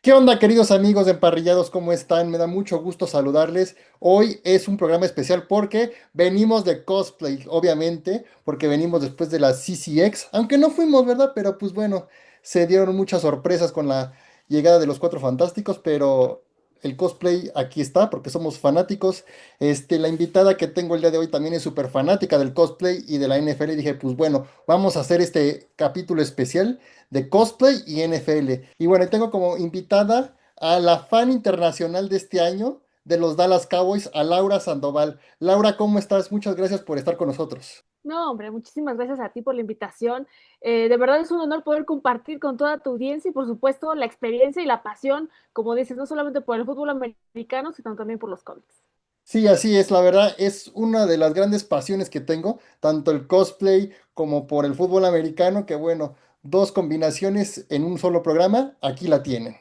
¿Qué onda, queridos amigos de Emparrillados? ¿Cómo están? Me da mucho gusto saludarles. Hoy es un programa especial porque venimos de cosplay, obviamente, porque venimos después de la CCX, aunque no fuimos, ¿verdad? Pero pues bueno, se dieron muchas sorpresas con la llegada de los Cuatro Fantásticos, pero el cosplay aquí está porque somos fanáticos. La invitada que tengo el día de hoy también es súper fanática del cosplay y de la NFL. Y dije, pues bueno, vamos a hacer este capítulo especial de cosplay y NFL. Y bueno, tengo como invitada a la fan internacional de este año de los Dallas Cowboys, a Laura Sandoval. Laura, ¿cómo estás? Muchas gracias por estar con nosotros. No, hombre, muchísimas gracias a ti por la invitación. De verdad es un honor poder compartir con toda tu audiencia y por supuesto la experiencia y la pasión, como dices, no solamente por el fútbol americano, sino también por los cómics. Sí, así es, la verdad es una de las grandes pasiones que tengo, tanto el cosplay como por el fútbol americano, que bueno, dos combinaciones en un solo programa, aquí la tienen.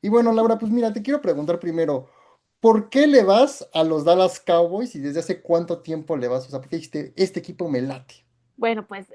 Y bueno, Laura, pues mira, te quiero preguntar primero, ¿por qué le vas a los Dallas Cowboys y desde hace cuánto tiempo le vas? O sea, ¿por qué dijiste, este equipo me late? Bueno, pues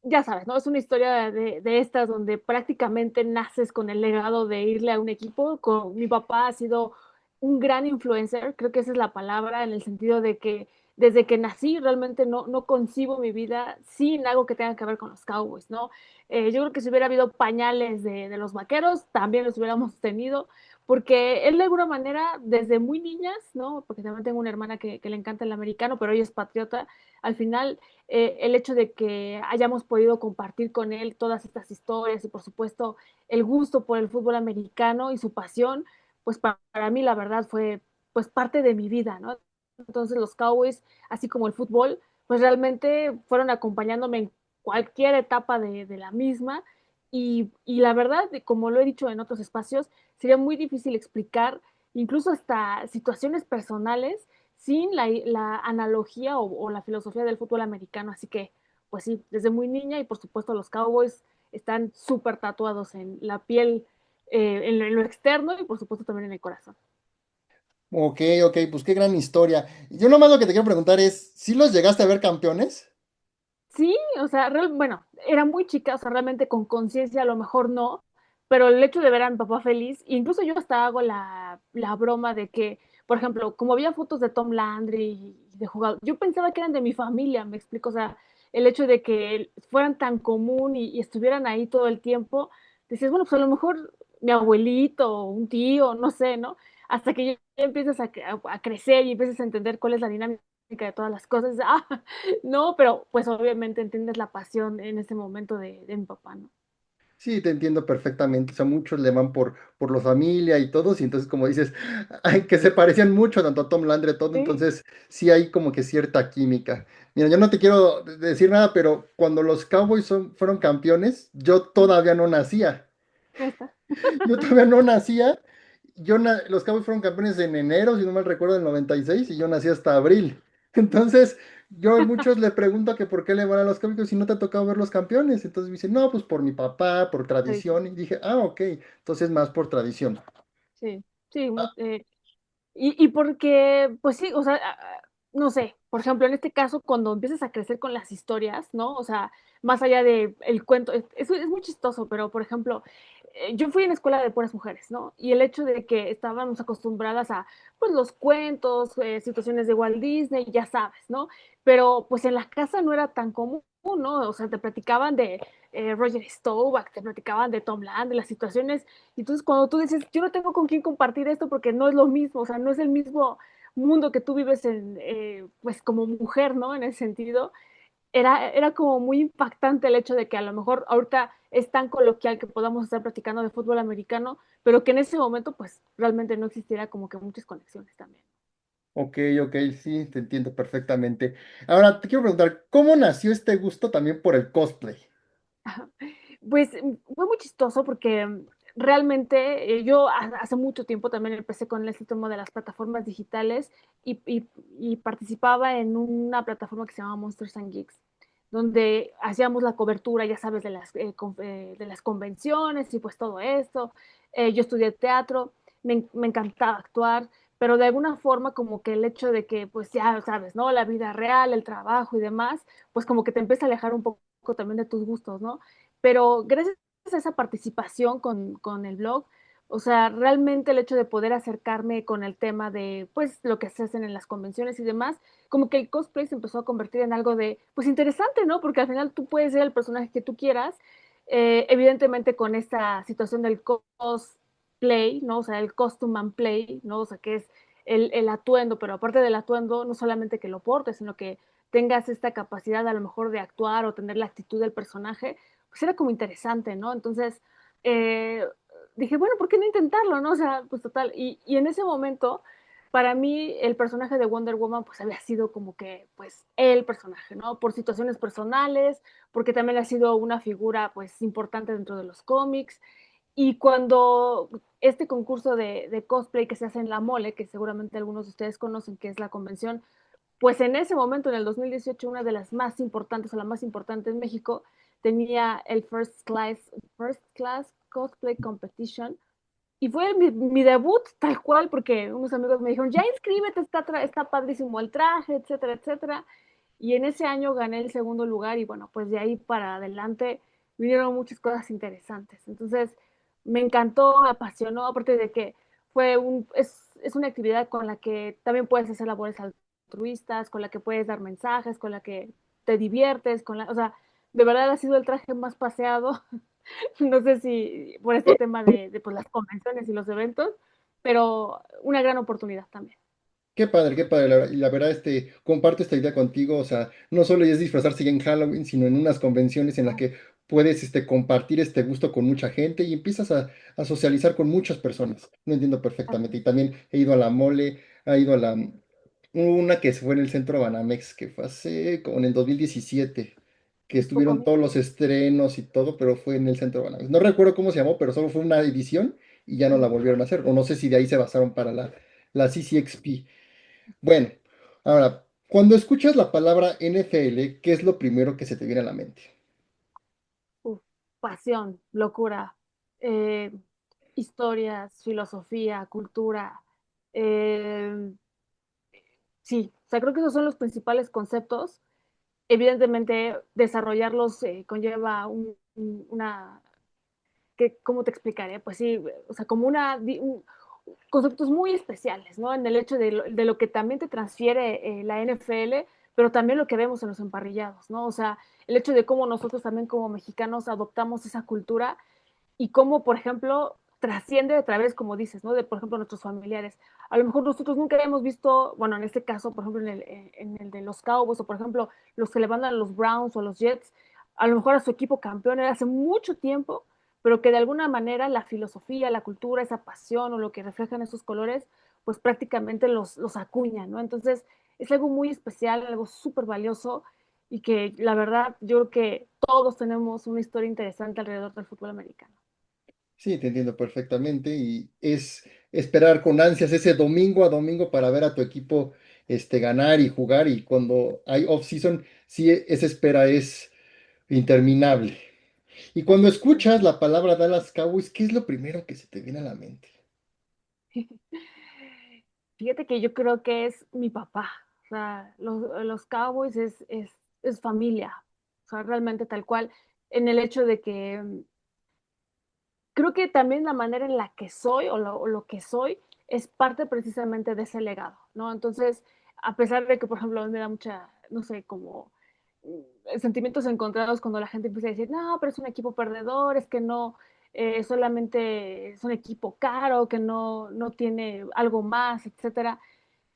ya sabes, ¿no? Es una historia de estas donde prácticamente naces con el legado de irle a un equipo. Mi papá ha sido un gran influencer, creo que esa es la palabra, en el sentido de que desde que nací realmente no concibo mi vida sin algo que tenga que ver con los Cowboys, ¿no? Yo creo que si hubiera habido pañales de los vaqueros, también los hubiéramos tenido, porque él de alguna manera, desde muy niñas, ¿no? Porque también tengo una hermana que le encanta el americano, pero ella es patriota, al final el hecho de que hayamos podido compartir con él todas estas historias y por supuesto el gusto por el fútbol americano y su pasión, pues para mí la verdad fue pues parte de mi vida, ¿no? Entonces los Cowboys, así como el fútbol, pues realmente fueron acompañándome en cualquier etapa de la misma y la verdad, como lo he dicho en otros espacios, sería muy difícil explicar incluso hasta situaciones personales sin la analogía o la filosofía del fútbol americano. Así que, pues sí, desde muy niña y por supuesto los Cowboys están súper tatuados en la piel, en lo externo y por supuesto también en el corazón. Ok, ok, pues qué gran historia. Yo nomás lo que te quiero preguntar es, ¿si los llegaste a ver campeones? Sí, o sea, bueno, era muy chica, o sea, realmente con conciencia a lo mejor no, pero el hecho de ver a mi papá feliz, incluso yo hasta hago la broma de que, por ejemplo, como había fotos de Tom Landry y de jugador, yo pensaba que eran de mi familia, me explico, o sea, el hecho de que fueran tan común y estuvieran ahí todo el tiempo, dices, bueno, pues a lo mejor mi abuelito, un tío, no sé, ¿no? Hasta que ya empiezas a crecer y empiezas a entender cuál es la dinámica de todas las cosas, no, pero pues obviamente entiendes la pasión en ese momento de mi papá, ¿no? Sí, te entiendo perfectamente. O sea, muchos le van por la familia y todos, y entonces, como dices, ay, que se parecían mucho tanto a Tom Landry, todo, Sí, entonces sí hay como que cierta química. Mira, yo no te quiero decir nada, pero cuando los Cowboys fueron campeones, yo todavía no nacía. esta. Yo todavía no nacía. Los Cowboys fueron campeones en enero, si no mal recuerdo, del 96, y yo nací hasta abril. Entonces, yo a muchos le pregunto que por qué le van a los Cowboys si no te ha tocado ver los campeones. Entonces me dicen, no, pues por mi papá, por tradición. Tradición. Y dije, ah, ok, entonces más por tradición. Sí, sí, y porque, pues sí, o sea, no sé, por ejemplo, en este caso, cuando empiezas a crecer con las historias, ¿no? O sea, más allá de el cuento, eso es muy chistoso, pero por ejemplo, yo fui en escuela de puras mujeres, ¿no? Y el hecho de que estábamos acostumbradas a, pues, los cuentos, situaciones de Walt Disney, ya sabes, ¿no? Pero pues en la casa no era tan común, ¿no? O sea, te platicaban de Roger Staubach, te platicaban de Tom Land, de las situaciones y entonces cuando tú dices, yo no tengo con quién compartir esto porque no es lo mismo, o sea, no es el mismo mundo que tú vives en, pues como mujer, ¿no? En ese sentido, era como muy impactante el hecho de que a lo mejor ahorita es tan coloquial que podamos estar platicando de fútbol americano, pero que en ese momento pues realmente no existiera como que muchas conexiones también. Ok, ok, sí, te entiendo perfectamente. Ahora, te quiero preguntar, ¿cómo nació este gusto también por el cosplay? Pues fue muy chistoso porque realmente yo hace mucho tiempo también empecé con este tema de las plataformas digitales y participaba en una plataforma que se llama Monsters and Geeks, donde hacíamos la cobertura, ya sabes, de las convenciones y pues todo esto. Yo estudié teatro, me encantaba actuar, pero de alguna forma como que el hecho de que pues ya sabes, ¿no? La vida real, el trabajo y demás, pues como que te empieza a alejar un poco también de tus gustos, ¿no? Pero gracias a esa participación con el blog, O sea, realmente el hecho de poder acercarme con el tema de, pues, lo que se hacen en las convenciones y demás, como que el cosplay se empezó a convertir en algo de, pues, interesante, ¿no? Porque al final tú puedes ser el personaje que tú quieras, evidentemente con esta situación del cosplay, ¿no? O sea, el costume and play, ¿no? O sea, que es el atuendo, pero aparte del atuendo, no solamente que lo portes, sino que tengas esta capacidad a lo mejor de actuar o tener la actitud del personaje, pues era como interesante, ¿no? Entonces, eh, dije, bueno, ¿por qué no intentarlo, no? O sea, pues total. Y en ese momento, para mí, el personaje de Wonder Woman, pues había sido como que, pues, el personaje, ¿no? Por situaciones personales, porque también ha sido una figura, pues, importante dentro de los cómics. Y cuando este concurso de cosplay que se hace en La Mole, que seguramente algunos de ustedes conocen, que es la convención, pues en ese momento, en el 2018, una de las más importantes o la más importante en México, tenía el First Class Cosplay Competition. Y fue mi debut tal cual, porque unos amigos me dijeron, ya inscríbete, está padrísimo el traje, etcétera, etcétera. Y en ese año gané el segundo lugar y bueno, pues de ahí para adelante vinieron muchas cosas interesantes. Entonces, me encantó, me apasionó, aparte de que es una actividad con la que también puedes hacer labores altruistas, con la que puedes dar mensajes, con la que te diviertes, o sea, de verdad ha sido el traje más paseado. No sé si por este tema de pues, las convenciones y los eventos, pero una gran oportunidad también. Qué padre, la verdad, comparto esta idea contigo, o sea, no solo es disfrazarse ya en Halloween, sino en unas convenciones en las que puedes, compartir este gusto con mucha gente y empiezas a socializar con muchas personas. Lo entiendo perfectamente. Y también he ido a la mole, he ido a una que se fue en el centro Banamex, que fue hace, como en el 2017, que Poco estuvieron bien. todos los estrenos y todo, pero fue en el centro Banamex. No recuerdo cómo se llamó, pero solo fue una edición y ya no la volvieron a hacer, o no sé si de ahí se basaron para la CCXP. Bueno, ahora, cuando escuchas la palabra NFL, ¿qué es lo primero que se te viene a la mente? Uf, pasión, locura, eh, historias, filosofía, cultura. eh, sí, o sea, creo que esos son los principales conceptos. Evidentemente, desarrollarlos conlleva una, ¿cómo te explicaré? Pues sí, o sea, como conceptos muy especiales, ¿no? En el hecho de lo que también te transfiere la NFL, pero también lo que vemos en los emparrillados, ¿no? O sea, el hecho de cómo nosotros también como mexicanos adoptamos esa cultura y cómo, por ejemplo, trasciende a través, como dices, ¿no? De, por ejemplo, nuestros familiares. A lo mejor nosotros nunca habíamos visto, bueno, en este caso, por ejemplo, en el de los Cowboys o, por ejemplo, los que le van a los Browns o los Jets, a lo mejor a su equipo campeón era hace mucho tiempo, pero que de alguna manera la filosofía, la cultura, esa pasión o lo que reflejan esos colores, pues prácticamente los acuñan, ¿no? Entonces, es algo muy especial, algo súper valioso y que la verdad yo creo que todos tenemos una historia interesante alrededor del fútbol americano. Sí, te entiendo perfectamente y es esperar con ansias ese domingo a domingo para ver a tu equipo ganar y jugar y cuando hay off-season, sí, esa espera es interminable. Y cuando escuchas la palabra Dallas Cowboys, ¿qué es lo primero que se te viene a la mente? Fíjate que yo creo que es mi papá. O sea, los Cowboys es familia. O sea, realmente tal cual. En el hecho de que creo que también la manera en la que soy o lo que soy es parte precisamente de ese legado, ¿no? Entonces, a pesar de que, por ejemplo, a mí me da mucha, no sé, como sentimientos encontrados cuando la gente empieza a decir, no, pero es un equipo perdedor, es que no, solamente es un equipo caro, que no tiene algo más, etcétera.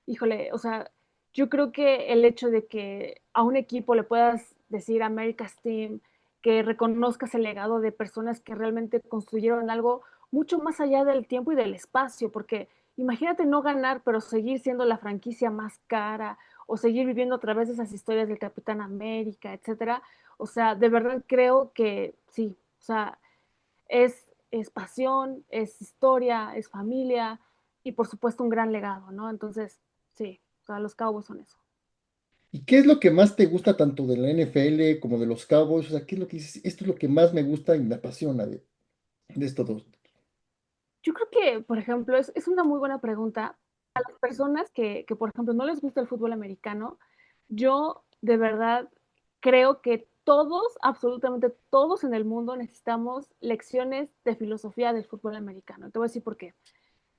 Híjole, o sea, yo creo que el hecho de que a un equipo le puedas decir America's Team, que reconozcas el legado de personas que realmente construyeron algo mucho más allá del tiempo y del espacio, porque imagínate no ganar, pero seguir siendo la franquicia más cara o seguir viviendo a través de esas historias del Capitán América, etcétera. O sea, de verdad creo que sí, o sea, es pasión, es historia, es familia y por supuesto un gran legado, ¿no? Entonces, sí, o sea, los Cowboys son eso. ¿Y qué es lo que más te gusta tanto de la NFL como de los Cowboys? O sea, ¿qué es lo que dices? Esto es lo que más me gusta y me apasiona de estos dos. Yo creo que, por ejemplo, es una muy buena pregunta. A las personas por ejemplo, no les gusta el fútbol americano, yo de verdad creo que todos, absolutamente todos en el mundo necesitamos lecciones de filosofía del fútbol americano. Te voy a decir por qué.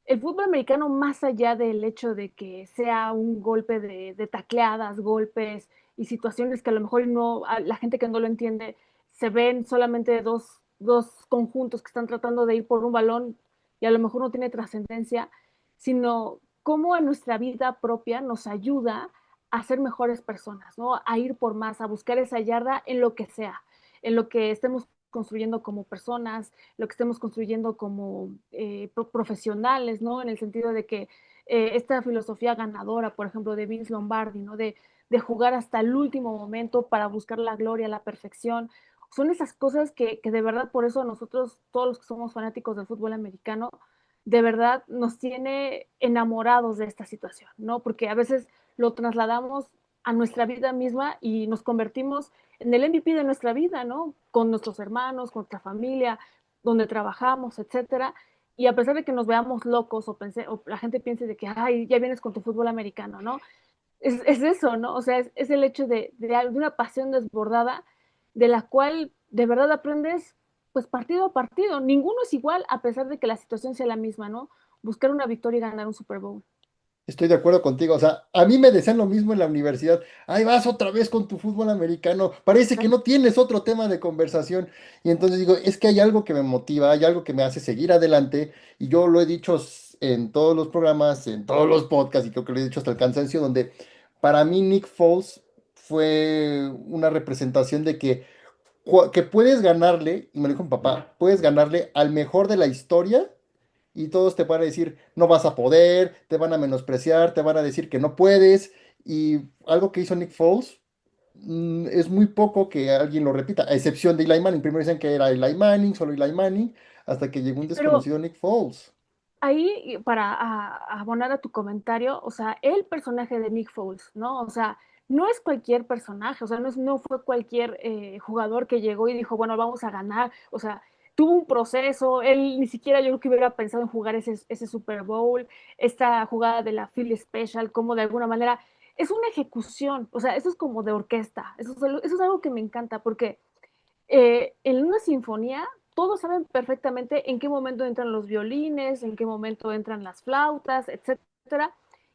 El fútbol americano, más allá del hecho de que sea un golpe de tacleadas, golpes y situaciones que a lo mejor no, a la gente que no lo entiende, se ven solamente dos conjuntos que están tratando de ir por un balón y a lo mejor no tiene trascendencia, sino cómo en nuestra vida propia nos ayuda a ser mejores personas, ¿no? A ir por más, a buscar esa yarda en lo que sea, en lo que estemos construyendo como personas, lo que estemos construyendo como profesionales, ¿no? En el sentido de que esta filosofía ganadora, por ejemplo, de Vince Lombardi, ¿no? De jugar hasta el último momento para buscar la gloria, la perfección. Son esas cosas que de verdad, por eso a nosotros, todos los que somos fanáticos del fútbol americano, de verdad nos tiene enamorados de esta situación, ¿no? Porque a veces lo trasladamos a nuestra vida misma y nos convertimos en el MVP de nuestra vida, ¿no? Con nuestros hermanos, con nuestra familia, donde trabajamos, etcétera. Y a pesar de que nos veamos locos o la gente piense de que, ay, ya vienes con tu fútbol americano, ¿no? Es eso, ¿no? O sea, es el hecho de una pasión desbordada de la cual de verdad aprendes pues partido a partido. Ninguno es igual a pesar de que la situación sea la misma, ¿no? Buscar una victoria y ganar un Super Bowl. Estoy de acuerdo contigo. O sea, a mí me decían lo mismo en la universidad. Ahí vas otra vez con tu fútbol americano. Parece que no tienes otro tema de conversación. Y entonces digo, es que hay algo que me motiva, hay algo que me hace seguir adelante. Y yo lo he dicho en todos los programas, en todos los podcasts, y creo que lo he dicho hasta el cansancio, donde para mí Nick Foles fue una representación de que puedes ganarle, y me lo dijo mi papá, puedes ganarle al mejor de la historia y todos te van a decir, no vas a poder, te van a menospreciar, te van a decir que no puedes. Y algo que hizo Nick Foles, es muy poco que alguien lo repita, a excepción de Eli Manning. Primero dicen que era Eli Manning, solo Eli Manning, hasta que llegó un Pero desconocido Nick Foles. ahí, para abonar a tu comentario, o sea, el personaje de Nick Foles, ¿no? O sea, no es cualquier personaje, o sea, no fue cualquier jugador que llegó y dijo, bueno, vamos a ganar, o sea, tuvo un proceso, él ni siquiera yo creo que hubiera pensado en jugar ese Super Bowl, esta jugada de la Philly Special, como de alguna manera, es una ejecución, o sea, eso es como de orquesta, eso es algo que me encanta, porque en una sinfonía todos saben perfectamente en qué momento entran los violines, en qué momento entran las flautas, etcétera,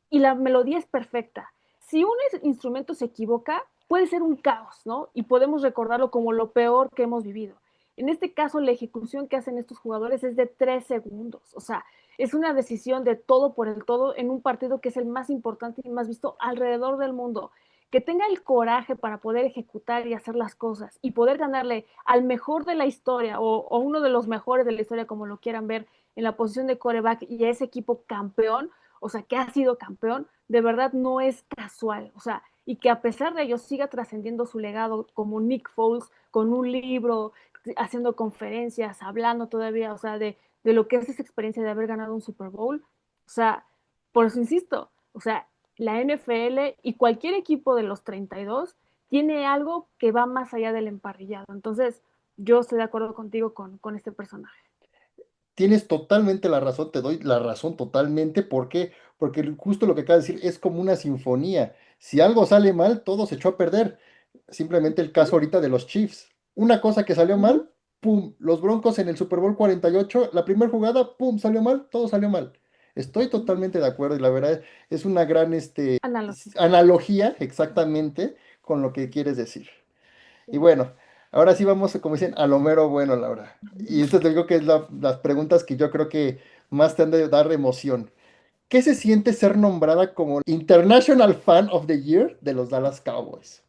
y la melodía es perfecta. Si un instrumento se equivoca, puede ser un caos, ¿no? Y podemos recordarlo como lo peor que hemos vivido. En este caso, la ejecución que hacen estos jugadores es de 3 segundos, o sea, es una decisión de todo por el todo en un partido que es el más importante y más visto alrededor del mundo, que tenga el coraje para poder ejecutar y hacer las cosas y poder ganarle al mejor de la historia o uno de los mejores de la historia, como lo quieran ver, en la posición de quarterback y a ese equipo campeón, o sea, que ha sido campeón, de verdad no es casual, o sea, y que a pesar de ello siga trascendiendo su legado como Nick Foles, con un libro, haciendo conferencias, hablando todavía, o sea, de lo que es esa experiencia de haber ganado un Super Bowl, o sea, por eso insisto, o sea, la NFL y cualquier equipo de los 32 tiene algo que va más allá del emparrillado. Entonces, yo estoy de acuerdo contigo con este personaje. Tienes totalmente la razón, te doy la razón totalmente. ¿Por qué? Porque justo lo que acabas de decir es como una sinfonía. Si algo sale mal, todo se echó a perder. Simplemente el caso ahorita de los Chiefs. Una cosa que salió Uh -huh. mal, pum, los Broncos en el Super Bowl 48, la primera jugada, pum, salió mal, todo salió mal. Estoy Uh -huh. totalmente de acuerdo y la verdad es una gran Analogía. analogía exactamente con lo que quieres decir. Y Sí. bueno, ahora sí vamos, como dicen, a lo mero bueno, Laura. Y esto te digo que es las preguntas que yo creo que más te han de dar emoción. ¿Qué se siente ser nombrada como International Fan of the Year de los Dallas Cowboys?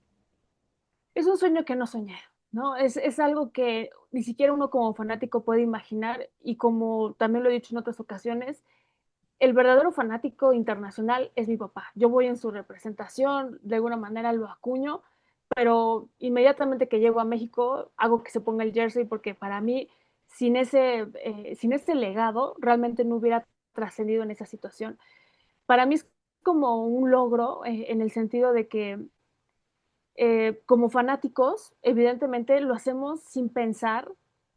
Es un sueño que no soñé, ¿no? Es algo que ni siquiera uno como fanático puede imaginar y como también lo he dicho en otras ocasiones, el verdadero fanático internacional es mi papá. Yo voy en su representación, de alguna manera lo acuño, pero inmediatamente que llego a México hago que se ponga el jersey porque para mí, sin ese legado, realmente no hubiera trascendido en esa situación. Para mí es como un logro en el sentido de que como fanáticos, evidentemente lo hacemos sin pensar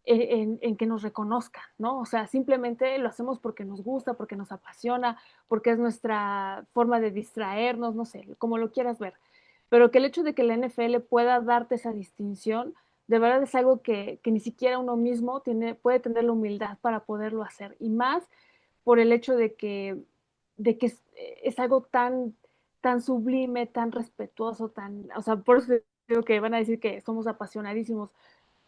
en que nos reconozcan, ¿no? O sea, simplemente lo hacemos porque nos gusta, porque nos apasiona, porque es nuestra forma de distraernos, no sé, como lo quieras ver. pero que el hecho de que la NFL pueda darte esa distinción, de verdad es algo que ni siquiera uno mismo puede tener la humildad para poderlo hacer, y más por el hecho de que es algo tan sublime, tan respetuoso, o sea, por eso digo que van a decir que somos apasionadísimos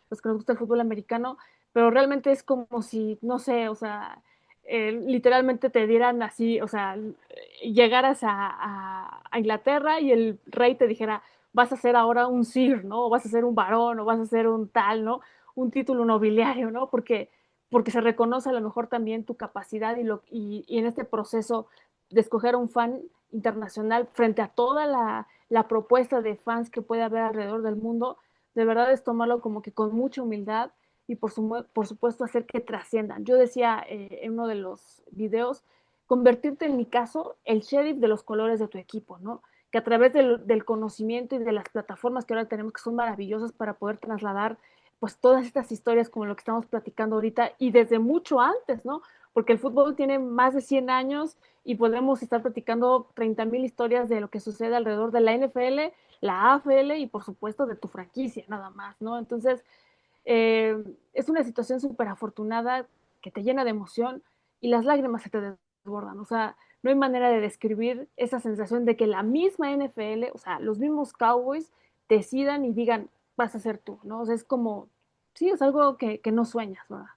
los que nos gusta el fútbol americano, pero realmente es como si, no sé, o sea, literalmente te dieran así, o sea, llegaras a Inglaterra y el rey te dijera, vas a ser ahora un sir, ¿no? O vas a ser un varón, o vas a ser un tal, ¿no? Un título nobiliario, ¿no? Porque se reconoce a lo mejor también tu capacidad y en este proceso de escoger a un fan internacional frente a toda la propuesta de fans que puede haber alrededor del mundo, de verdad es tomarlo como que con mucha humildad y por supuesto hacer que trasciendan. Yo decía en uno de los videos, convertirte en mi caso el sheriff de los colores de tu equipo, ¿no? Que a través del conocimiento y de las plataformas que ahora tenemos que son maravillosas para poder trasladar pues todas estas historias como lo que estamos platicando ahorita y desde mucho antes, ¿no? Porque el fútbol tiene más de 100 años y podemos estar platicando 30,000 historias de lo que sucede alrededor de la NFL, la AFL y por supuesto de tu franquicia, nada más, ¿no? Entonces, es una situación súper afortunada que te llena de emoción y las lágrimas se te desbordan, o sea, no hay manera de describir esa sensación de que la misma NFL, o sea, los mismos Cowboys decidan y digan, vas a ser tú, ¿no? O sea, es como, sí, es algo que no sueñas, ¿verdad?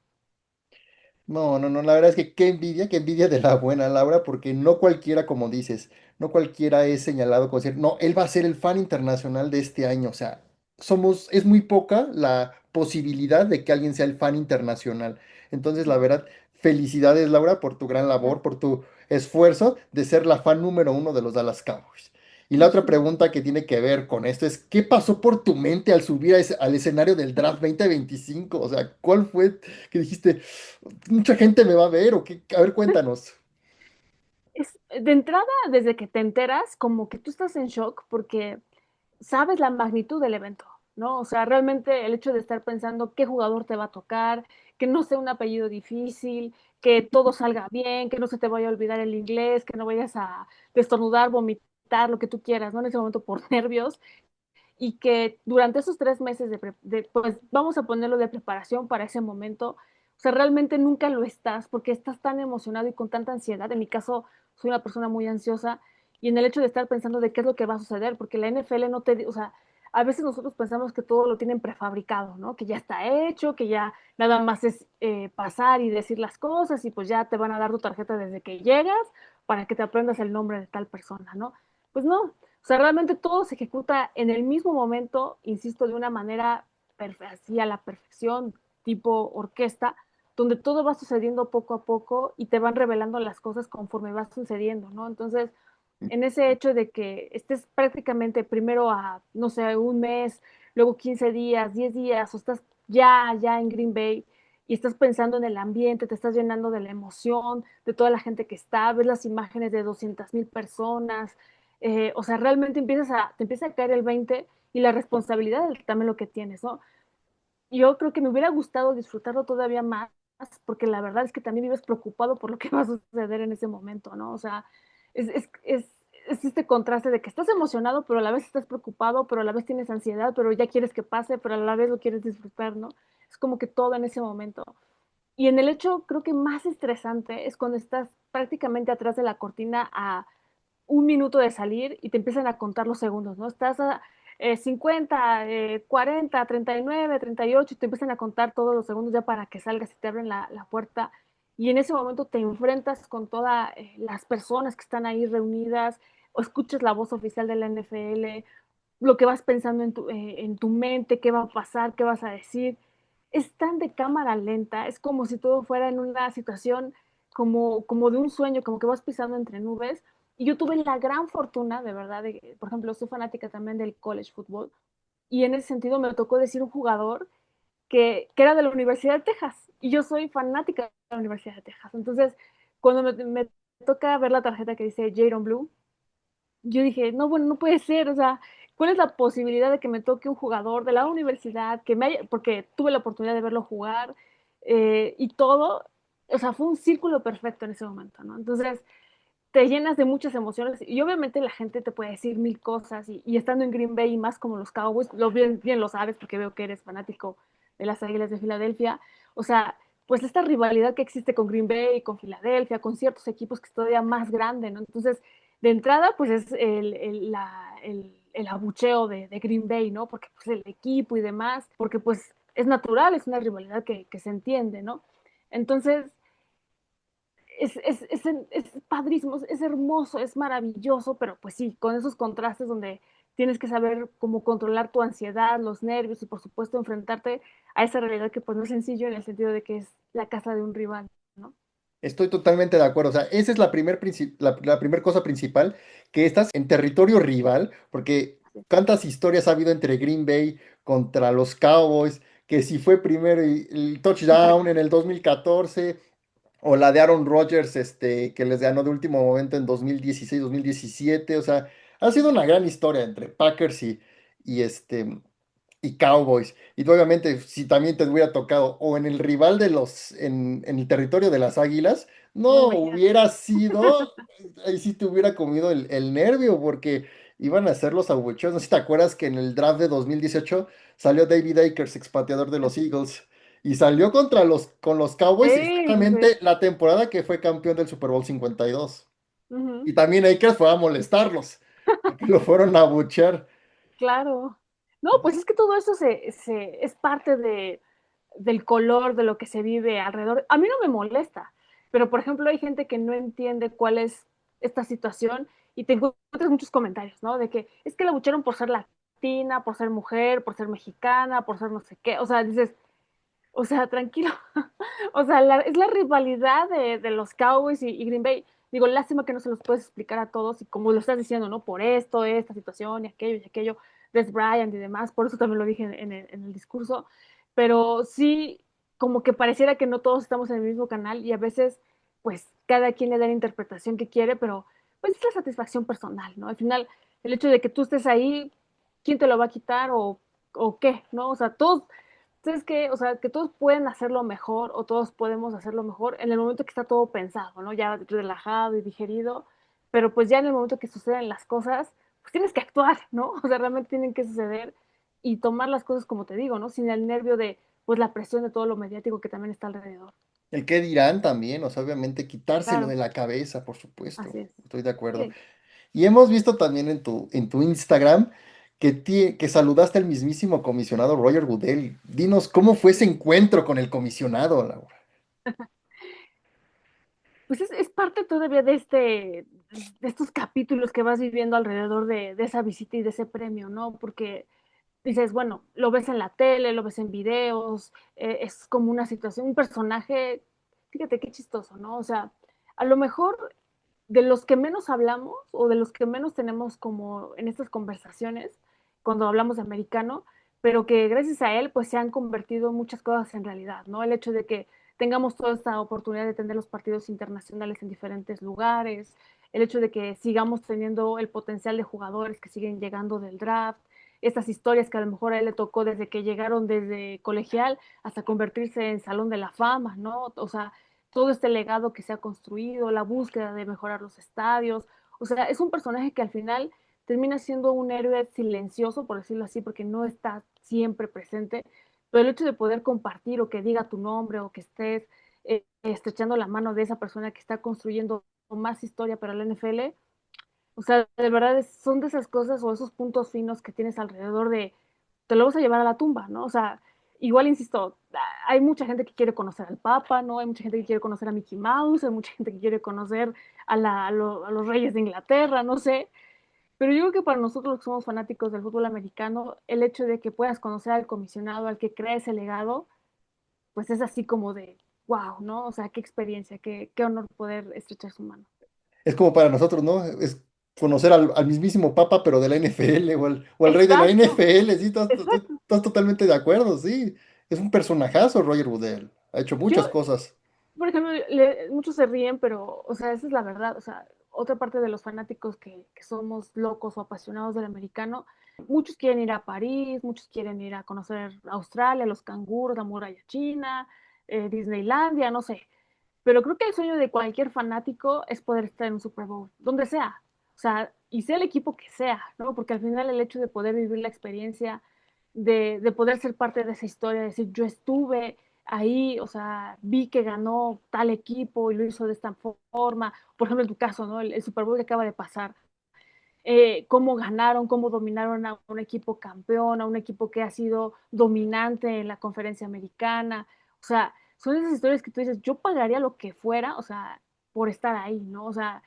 No, no, no, la verdad es que qué envidia de la buena Laura, porque no cualquiera, como dices, no cualquiera es señalado como decir, no, él va a ser el fan internacional de este año, o sea, es muy poca la posibilidad de que alguien sea el fan internacional. Entonces, la verdad, felicidades Laura por tu gran labor, por tu esfuerzo de ser la fan número uno de los Dallas Cowboys. Y la otra pregunta que tiene que ver con esto es, ¿qué pasó por tu mente al subir al escenario del draft 2025? O sea, ¿cuál fue que dijiste? Mucha gente me va a ver o qué. A ver, cuéntanos. De entrada, desde que te enteras, como que tú estás en shock porque sabes la magnitud del evento, ¿no? O sea, realmente el hecho de estar pensando qué jugador te va a tocar, que no sea un apellido difícil, que todo salga bien, que no se te vaya a olvidar el inglés, que no vayas a destornudar, vomitar, lo que tú quieras, ¿no? En ese momento por nervios, y que durante esos 3 meses pues vamos a ponerlo de preparación para ese momento, o sea, realmente nunca lo estás porque estás tan emocionado y con tanta ansiedad. En mi caso, soy una persona muy ansiosa y en el hecho de estar pensando de qué es lo que va a suceder, porque la NFL no te, o sea, a veces nosotros pensamos que todo lo tienen prefabricado, ¿no? Que ya está hecho, que ya nada más es pasar y decir las cosas y pues ya te van a dar tu tarjeta desde que llegas para que te aprendas el nombre de tal persona, ¿no? Pues no, o sea, realmente todo se ejecuta en el mismo momento, insisto, de una manera así a la perfección, tipo orquesta, donde todo va sucediendo poco a poco y te van revelando las cosas conforme va sucediendo, ¿no? Entonces, en ese hecho de que estés prácticamente primero a, no sé, un mes, luego 15 días, 10 días, o estás ya en Green Bay y estás pensando en el ambiente, te estás llenando de la emoción, de toda la gente que está, ves las imágenes de 200,000 personas, o sea, realmente te empieza a caer el 20 y la responsabilidad es también lo que tienes, ¿no? Yo creo que me hubiera gustado disfrutarlo todavía más, porque la verdad es que también vives preocupado por lo que va a suceder en ese momento, ¿no? O sea, es, es, es, es este contraste de que estás emocionado, pero a la vez estás preocupado, pero a la vez tienes ansiedad, pero ya quieres que pase, pero a la vez lo quieres disfrutar, ¿no? Es como que todo en ese momento. Y en el hecho, creo que más estresante es cuando estás prácticamente atrás de la cortina a un minuto de salir y te empiezan a contar los segundos, ¿no? Estás a 50, 40, 39, 38 y te empiezan a contar todos los segundos ya para que salgas y te abren la puerta. Y en ese momento te enfrentas con todas las personas que están ahí reunidas o escuchas la voz oficial de la NFL, lo que vas pensando en tu mente, qué va a pasar, qué vas a decir. Es tan de cámara lenta, es como si todo fuera en una situación como de un sueño, como que vas pisando entre nubes. Y yo tuve la gran fortuna, de verdad, por ejemplo, soy fanática también del college football, y en ese sentido me tocó decir un jugador que era de la Universidad de Texas, y yo soy fanática de la Universidad de Texas. Entonces, cuando me toca ver la tarjeta que dice Jaron Blue, yo dije, no, bueno, no puede ser, o sea, ¿cuál es la posibilidad de que me toque un jugador de la universidad, porque tuve la oportunidad de verlo jugar y todo, o sea, fue un círculo perfecto en ese momento, ¿no? Entonces, te llenas de muchas emociones y obviamente la gente te puede decir mil cosas y estando en Green Bay y más como los Cowboys, bien lo sabes porque veo que eres fanático de las Águilas de Filadelfia, o sea, pues esta rivalidad que existe con Green Bay, con Filadelfia, con ciertos equipos que es todavía más grande, ¿no? Entonces, de entrada, pues es el abucheo de Green Bay, ¿no? Porque pues el equipo y demás, porque pues es natural, es una rivalidad que se entiende, ¿no? Entonces, es padrísimo, es hermoso, es maravilloso, pero pues sí, con esos contrastes donde tienes que saber cómo controlar tu ansiedad, los nervios y por supuesto enfrentarte a esa realidad que pues no es sencillo en el sentido de que es la casa de un rival, ¿no? Estoy totalmente de acuerdo. O sea, esa es la primer cosa principal, que estás en territorio rival, porque Así es. tantas historias ha habido entre Green Bay contra los Cowboys, que si fue primero el touchdown Exacto. en el 2014, o la de Aaron Rodgers, que les ganó de último momento en 2016, 2017. O sea, ha sido una gran historia entre Packers y, y Cowboys. Y obviamente, si también te hubiera tocado o en el rival en el territorio de las Águilas, No, no imagínate. hubiera sido, ahí sí te hubiera comido el nervio, porque iban a ser los abucheos. No sé si te acuerdas que en el draft de 2018 salió David Akers, expateador de los Así es. Eagles, y salió con los Cowboys Sí, sí, sí. exactamente la temporada que fue campeón del Super Bowl 52. Ujú. Y también Akers fue a molestarlos, porque lo fueron a abuchear. Claro. No, pues es que todo eso es parte del color de lo que se vive alrededor. A mí no me molesta, pero por ejemplo hay gente que no entiende cuál es esta situación y te encuentras muchos comentarios, ¿no? De que es que la bucharon por ser latina, por ser mujer, por ser mexicana, por ser no sé qué. O sea, dices, o sea, tranquilo. O sea, es la rivalidad de los Cowboys y Green Bay. Digo, lástima que no se los puedes explicar a todos y como lo estás diciendo, ¿no? Por esto, esta situación y aquello, Des Bryant y demás, por eso también lo dije en el discurso, pero sí, como que pareciera que no todos estamos en el mismo canal y a veces, pues, cada quien le da la interpretación que quiere, pero pues es la satisfacción personal, ¿no? Al final, el hecho de que tú estés ahí, ¿quién te lo va a quitar o qué, ¿no? O sea, todos entonces, que, o sea, que todos pueden hacerlo mejor o todos podemos hacerlo mejor en el momento que está todo pensado, ¿no? Ya relajado y digerido, pero pues ya en el momento que suceden las cosas, pues tienes que actuar, ¿no? O sea, realmente tienen que suceder y tomar las cosas como te digo, ¿no? Sin el nervio de, pues, la presión de todo lo mediático que también está alrededor. El qué dirán también, o sea, obviamente quitárselo de Claro, la cabeza, por supuesto. así es. Estoy de acuerdo. Sí. Y hemos visto también en tu Instagram que saludaste al mismísimo comisionado Roger Goodell. Dinos, ¿cómo fue ese encuentro con el comisionado, Laura? Pues es parte todavía de estos capítulos que vas viviendo alrededor de esa visita y de ese premio, ¿no? Porque dices, bueno, lo ves en la tele, lo ves en videos, es como una situación, un personaje, fíjate qué chistoso, ¿no? O sea, a lo mejor de los que menos hablamos o de los que menos tenemos como en estas conversaciones cuando hablamos de americano, pero que gracias a él pues se han convertido muchas cosas en realidad, ¿no? El hecho de que tengamos toda esta oportunidad de tener los partidos internacionales en diferentes lugares, el hecho de que sigamos teniendo el potencial de jugadores que siguen llegando del draft, estas historias que a lo mejor a él le tocó desde que llegaron desde colegial hasta convertirse en Salón de la Fama, ¿no? O sea, todo este legado que se ha construido, la búsqueda de mejorar los estadios. O sea, es un personaje que al final termina siendo un héroe silencioso, por decirlo así, porque no está siempre presente, pero el hecho de poder compartir o que diga tu nombre o que estés estrechando la mano de esa persona que está construyendo más historia para la NFL, o sea, de verdad son de esas cosas o esos puntos finos que tienes alrededor de, te lo vas a llevar a la tumba, ¿no? O sea, igual insisto, hay mucha gente que quiere conocer al Papa, ¿no? Hay mucha gente que quiere conocer a Mickey Mouse, hay mucha gente que quiere conocer a los reyes de Inglaterra, no sé. Pero yo creo que para nosotros los que somos fanáticos del fútbol americano, el hecho de que puedas conocer al comisionado, al que crea ese legado, pues es así como de, wow, ¿no? O sea, qué experiencia, qué honor poder estrechar su mano. Es como para nosotros, ¿no? Es conocer al mismísimo Papa, pero de la NFL, o al rey de la Exacto, NFL, sí, exacto. estás totalmente de acuerdo, sí. Es un personajazo, Roger Goodell. Ha hecho Yo, muchas cosas. por ejemplo, muchos se ríen, pero, o sea, esa es la verdad. O sea, otra parte de los fanáticos que somos locos o apasionados del americano, muchos quieren ir a París, muchos quieren ir a conocer Australia, los canguros, la muralla china, Disneylandia, no sé. pero creo que el sueño de cualquier fanático es poder estar en un Super Bowl, donde sea, o sea, y sea el equipo que sea, ¿no? Porque al final el hecho de poder vivir la experiencia, de poder ser parte de esa historia, de decir, yo estuve ahí, o sea, vi que ganó tal equipo y lo hizo de esta forma, por ejemplo, en tu caso, ¿no? El Super Bowl que acaba de pasar, cómo ganaron, cómo dominaron a un equipo campeón, a un equipo que ha sido dominante en la conferencia americana. O sea, son esas historias que tú dices, yo pagaría lo que fuera, o sea, por estar ahí, ¿no? O sea,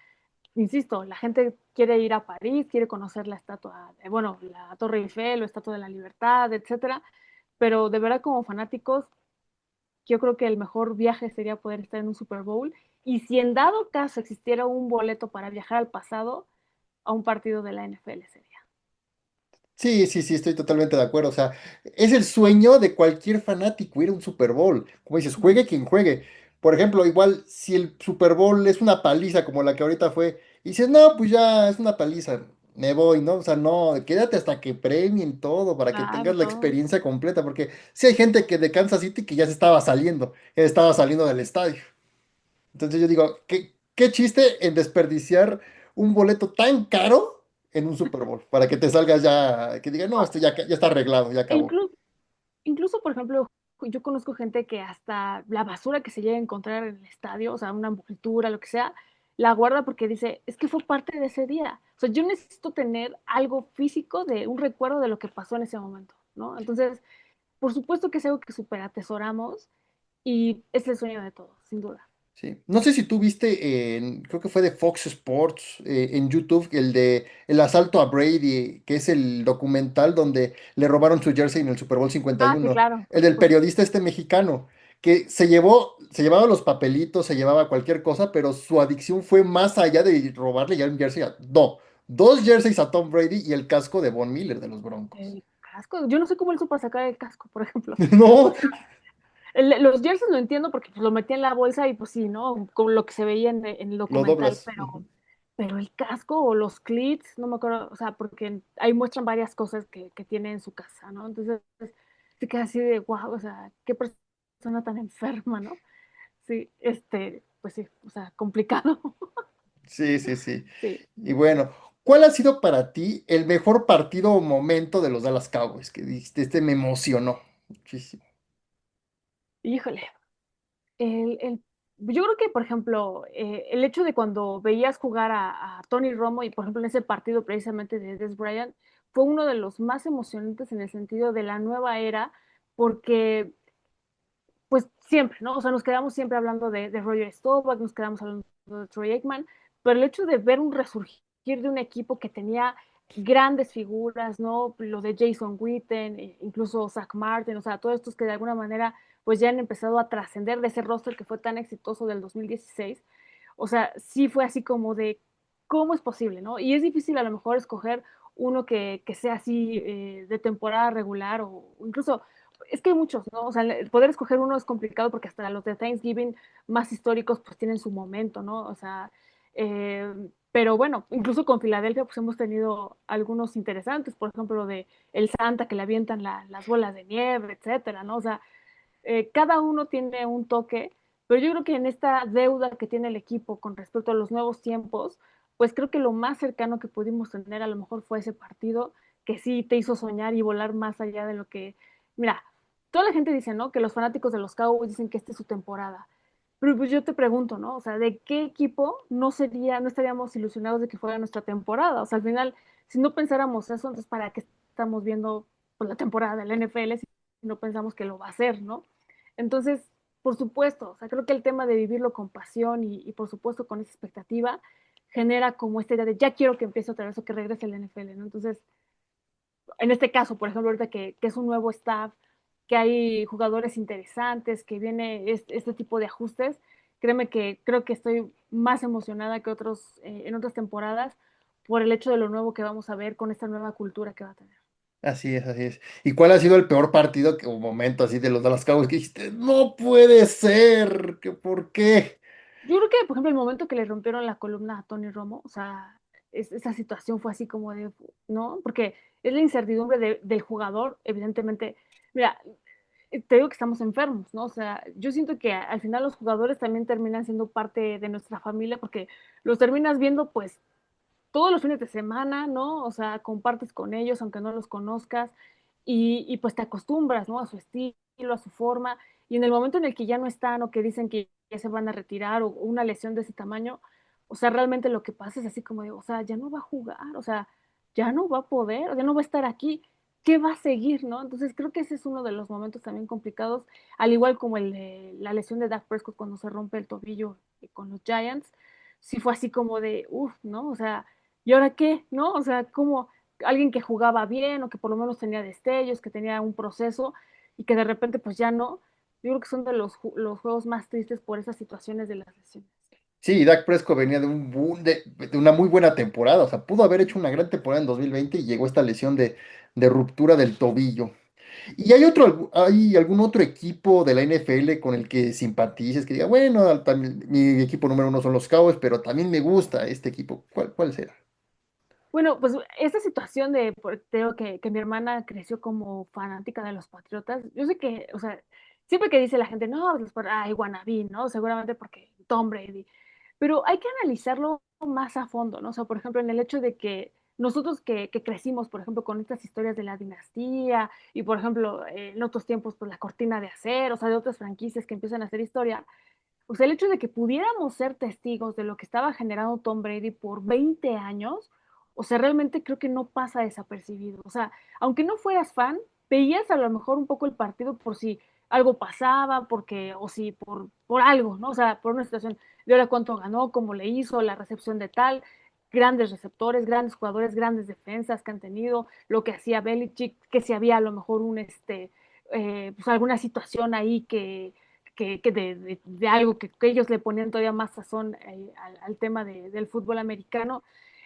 insisto, la gente quiere ir a París, quiere conocer la estatua, bueno, la Torre Eiffel, la Estatua de la Libertad, etcétera, pero de verdad como fanáticos, yo creo que el mejor viaje sería poder estar en un Super Bowl y si en dado caso existiera un boleto para viajar al pasado, a un partido de la NFL sería. Sí, sí, sí, estoy totalmente de acuerdo. O sea, es el sueño de cualquier fanático ir a un Super Bowl. Como dices, juegue quien juegue. Por ejemplo, igual si el Super Bowl es una paliza como la que ahorita fue, y dices, no, pues ya es una paliza, me voy, ¿no? O sea, no, quédate hasta que premien todo para que tengas la Claro. experiencia completa, porque sí hay gente que de Kansas City que ya estaba saliendo del estadio. Entonces yo digo, qué chiste en desperdiciar un boleto tan caro en un Super Bowl, para que te salgas ya, que diga, no, esto ya está arreglado, ya E acabó. incluso, por ejemplo, yo conozco gente que hasta la basura que se llega a encontrar en el estadio, o sea, una envoltura, lo que sea, la guarda porque dice, es que fue parte de ese día. O sea, yo necesito tener algo físico de un recuerdo de lo que pasó en ese momento, ¿no? Entonces, por supuesto que es algo que súper atesoramos y es el sueño de todos, sin duda. Sí. No sé si tú viste, creo que fue de Fox Sports en YouTube, el de El asalto a Brady, que es el documental donde le robaron su jersey en el Super Bowl Ah, sí, 51. claro, El por del supuesto. periodista este mexicano, que se llevaba los papelitos, se llevaba cualquier cosa, pero su adicción fue más allá de robarle ya un jersey. No, dos jerseys a Tom Brady y el casco de Von Miller de los Broncos. El casco, yo no sé cómo él supo sacar el casco, por ejemplo. No, Los jerseys lo entiendo porque pues, lo metía en la bolsa y pues sí, ¿no? Con lo que se veía en el lo documental, doblas. Ujú. pero el casco o los clips, no me acuerdo, o sea, porque ahí muestran varias cosas que tiene en su casa, ¿no? Entonces, se queda así de, wow, o sea, qué persona tan enferma, ¿no? Sí, pues sí, o sea, complicado. Sí, sí, sí. Sí, Y bueno, ¿cuál ha sido para ti el mejor partido o momento de los Dallas Cowboys? Que dijiste, este me emocionó muchísimo. híjole, yo creo que, por ejemplo, el hecho de cuando veías jugar a Tony Romo y, por ejemplo, en ese partido precisamente de Dez Bryant, fue uno de los más emocionantes en el sentido de la nueva era, porque, pues, siempre, ¿no? O sea, nos quedamos siempre hablando de Roger Staubach, nos quedamos hablando de Troy Aikman, pero el hecho de ver un resurgir de un equipo que tenía grandes figuras, ¿no? Lo de Jason Witten, incluso Zach Martin, o sea, todos estos que de alguna manera pues ya han empezado a trascender de ese roster que fue tan exitoso del 2016. O sea, sí fue así como de, ¿cómo es posible, no? Y es difícil a lo mejor escoger uno que sea así de temporada regular o incluso, es que hay muchos, ¿no? O sea, el poder escoger uno es complicado porque hasta los de Thanksgiving más históricos pues tienen su momento, ¿no? O sea, pero bueno, incluso con Filadelfia pues hemos tenido algunos interesantes, por ejemplo, lo de el Santa que le avientan las bolas de nieve, etcétera, ¿no? O sea, cada uno tiene un toque, pero yo creo que en esta deuda que tiene el equipo con respecto a los nuevos tiempos, pues creo que lo más cercano que pudimos tener a lo mejor fue ese partido que sí te hizo soñar y volar más allá de lo que, mira, toda la gente dice, ¿no? Que los fanáticos de los Cowboys dicen que esta es su temporada. Pero pues yo te pregunto, ¿no? O sea, ¿de qué equipo no estaríamos ilusionados de que fuera nuestra temporada? O sea, al final, si no pensáramos eso, entonces ¿para qué estamos viendo pues, la temporada del NFL si no pensamos que lo va a hacer, ¿no? Entonces, por supuesto, o sea, creo que el tema de vivirlo con pasión y por supuesto con esa expectativa genera como esta idea de ya quiero que empiece otra vez o que regrese el NFL, ¿no? Entonces, en este caso, por ejemplo, ahorita que es un nuevo staff, que hay jugadores interesantes, que viene este tipo de ajustes, créeme que creo que estoy más emocionada que otros en otras temporadas por el hecho de lo nuevo que vamos a ver con esta nueva cultura que va a tener. Así es, así es. ¿Y cuál ha sido el peor partido o momento así de los Dallas Cowboys que dijiste, no puede ser, que por qué? Yo creo que, por ejemplo, el momento que le rompieron la columna a Tony Romo, o sea, esa situación fue así como de, ¿no? Porque es la incertidumbre del jugador, evidentemente. Mira, te digo que estamos enfermos, ¿no? O sea, yo siento que al final los jugadores también terminan siendo parte de nuestra familia porque los terminas viendo pues todos los fines de semana, ¿no? O sea, compartes con ellos aunque no los conozcas pues te acostumbras, ¿no? A su estilo, a su forma y en el momento en el que ya no están o que dicen que ya se van a retirar o una lesión de ese tamaño, o sea, realmente lo que pasa es así como de, o sea, ya no va a jugar, o sea, ya no va a poder, ya no va a estar aquí, ¿qué va a seguir, no? Entonces creo que ese es uno de los momentos también complicados, al igual como el de la lesión de Dak Prescott cuando se rompe el tobillo con los Giants, sí fue así como de, uff, ¿no? O sea, ¿y ahora qué? ¿No? O sea, como alguien que jugaba bien o que por lo menos tenía destellos, que tenía un proceso y que de repente pues ya no. Yo creo que son de los juegos más tristes por esas situaciones de las lesiones. Sí, Dak Prescott venía de de una muy buena temporada, o sea, pudo haber hecho una gran temporada en 2020 y llegó esta lesión de ruptura del tobillo. ¿Y hay algún otro equipo de la NFL con el que simpatices, que diga, bueno, también, mi equipo número uno son los Cowboys, pero también me gusta este equipo? ¿Cuál será? Bueno, pues esta situación de, creo que mi hermana creció como fanática de los Patriotas, yo sé que, o sea, siempre que dice la gente, no, ay, wannabe, ¿no? Seguramente porque Tom Brady, pero hay que analizarlo más a fondo, ¿no? O sea, por ejemplo, en el hecho de que nosotros que crecimos, por ejemplo, con estas historias de la dinastía y, por ejemplo, en otros tiempos, pues la cortina de acero, o sea, de otras franquicias que empiezan a hacer historia, o sea, el hecho de que pudiéramos ser testigos de lo que estaba generando Tom Brady por 20 años, o sea, realmente creo que no pasa desapercibido. O sea, aunque no fueras fan, veías a lo mejor un poco el partido por si algo pasaba, porque, o si por algo, ¿no? O sea, por una situación de ahora cuánto ganó, cómo le hizo, la recepción de tal, grandes receptores, grandes jugadores, grandes defensas que han tenido, lo que hacía Belichick, que si había a lo mejor pues alguna situación ahí de algo que ellos le ponían todavía más sazón al tema del fútbol americano.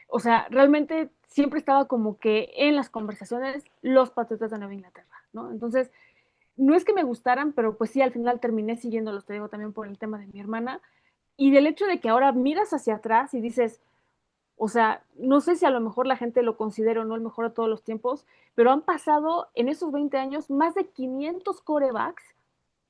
O sea, realmente siempre estaba como que en las conversaciones los Patriotas de Nueva Inglaterra, ¿no? Entonces, no es que me gustaran, pero pues sí, al final terminé siguiéndolos, te digo, también por el tema de mi hermana. Y del hecho de que ahora miras hacia atrás y dices, o sea, no sé si a lo mejor la gente lo considera o no el mejor de todos los tiempos, pero han pasado en esos 20 años más de 500 corebacks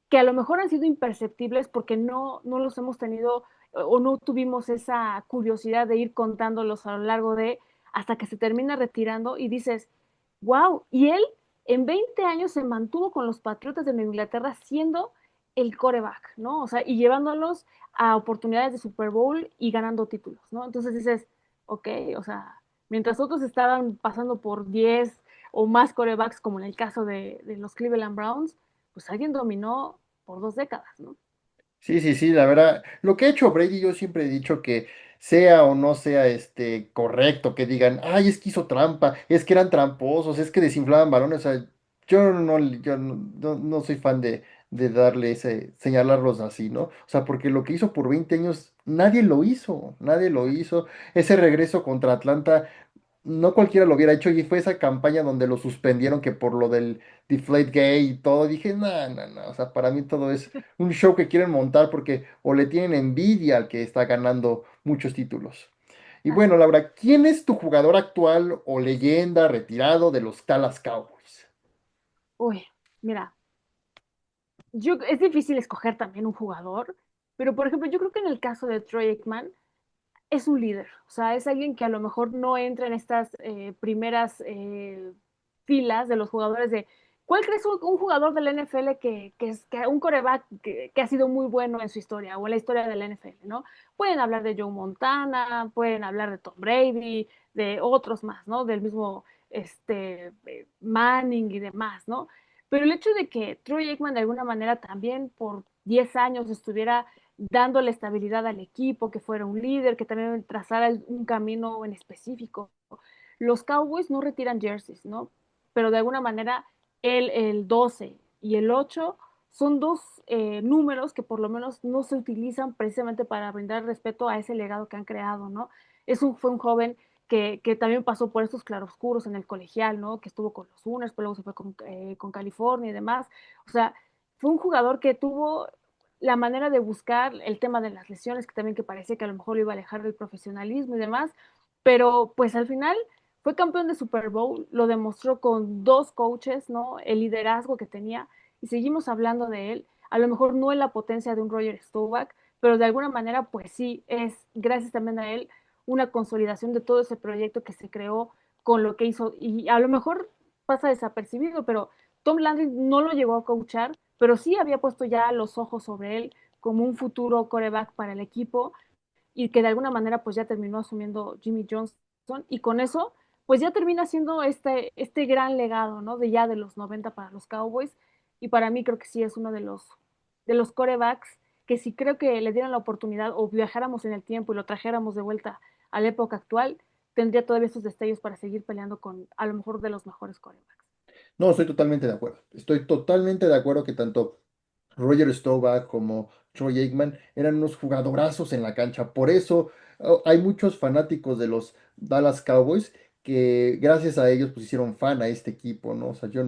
que a lo mejor han sido imperceptibles porque no los hemos tenido o no tuvimos esa curiosidad de ir contándolos a lo largo de hasta que se termina retirando y dices, wow, y él en 20 años se mantuvo con los Patriotas de Nueva Inglaterra siendo el coreback, ¿no? O sea, y llevándolos a oportunidades de Super Bowl y ganando títulos, ¿no? Entonces dices, ok, o sea, mientras otros estaban pasando por 10 o más corebacks, como en el caso de los Cleveland Browns, pues alguien dominó por 2 décadas, ¿no? Sí, sí, sí, la verdad, lo que ha hecho Brady, yo siempre he dicho que sea o no sea correcto, que digan, ay, es que hizo trampa, es que eran tramposos, es que desinflaban balones, o sea, yo no soy fan de darle señalarlos así, ¿no? O sea, porque lo que hizo por 20 años, nadie lo hizo, ese regreso contra Atlanta. No cualquiera lo hubiera hecho y fue esa campaña donde lo suspendieron que por lo del Deflategate y todo, dije, no, no, no, o sea, para mí todo es un show que quieren montar porque o le tienen envidia al que está ganando muchos títulos. Y Así. bueno, Laura, ¿quién es tu jugador actual o leyenda retirado de los Dallas Cowboys? Uy, mira, es difícil escoger también un jugador, pero por ejemplo, yo creo que en el caso de Troy Aikman, es un líder, o sea, es alguien que a lo mejor no entra en estas primeras filas de los jugadores de, ¿cuál crees un jugador de la NFL que un coreback que ha sido muy bueno en su historia o en la historia de la NFL, ¿no? Pueden hablar de Joe Montana, pueden hablar de Tom Brady, de otros más, ¿no? Del mismo Manning y demás, ¿no? Pero el hecho de que Troy Aikman de alguna manera también por 10 años estuviera dándole estabilidad al equipo, que fuera un líder, que también trazara un camino en específico. Los Cowboys no retiran jerseys, ¿no? Pero de alguna manera el 12 y el 8 son dos números que por lo menos no se utilizan precisamente para brindar respeto a ese legado que han creado, ¿no? Fue un joven que también pasó por estos claroscuros en el colegial, ¿no? Que estuvo con los Sooners, pero luego se fue con California y demás. O sea, fue un jugador que tuvo la manera de buscar el tema de las lesiones, que también que parecía que a lo mejor lo iba a alejar del profesionalismo y demás, pero pues al final fue campeón de Super Bowl, lo demostró con dos coaches, ¿no? El liderazgo que tenía y seguimos hablando de él, a lo mejor no en la potencia de un Roger Staubach, pero de alguna manera, pues sí, es gracias también a él una consolidación de todo ese proyecto que se creó con lo que hizo, y a lo mejor pasa desapercibido, pero Tom Landry no lo llegó a coachar, pero sí había puesto ya los ojos sobre él como un futuro quarterback para el equipo y que de alguna manera pues ya terminó asumiendo Jimmy Johnson y con eso pues ya termina siendo este gran legado, ¿no? De ya de los 90 para los Cowboys y para mí creo que sí es uno de los quarterbacks que si creo que le dieran la oportunidad o viajáramos en el tiempo y lo trajéramos de vuelta a la época actual, tendría todavía esos destellos para seguir peleando con a lo mejor de los mejores quarterbacks. No, estoy totalmente de acuerdo. Estoy totalmente de acuerdo que tanto Roger Staubach como Troy Aikman eran unos jugadorazos en la cancha. Por eso hay muchos fanáticos de los Dallas Cowboys que gracias a ellos pues hicieron fan a este equipo, ¿no? O sea, yo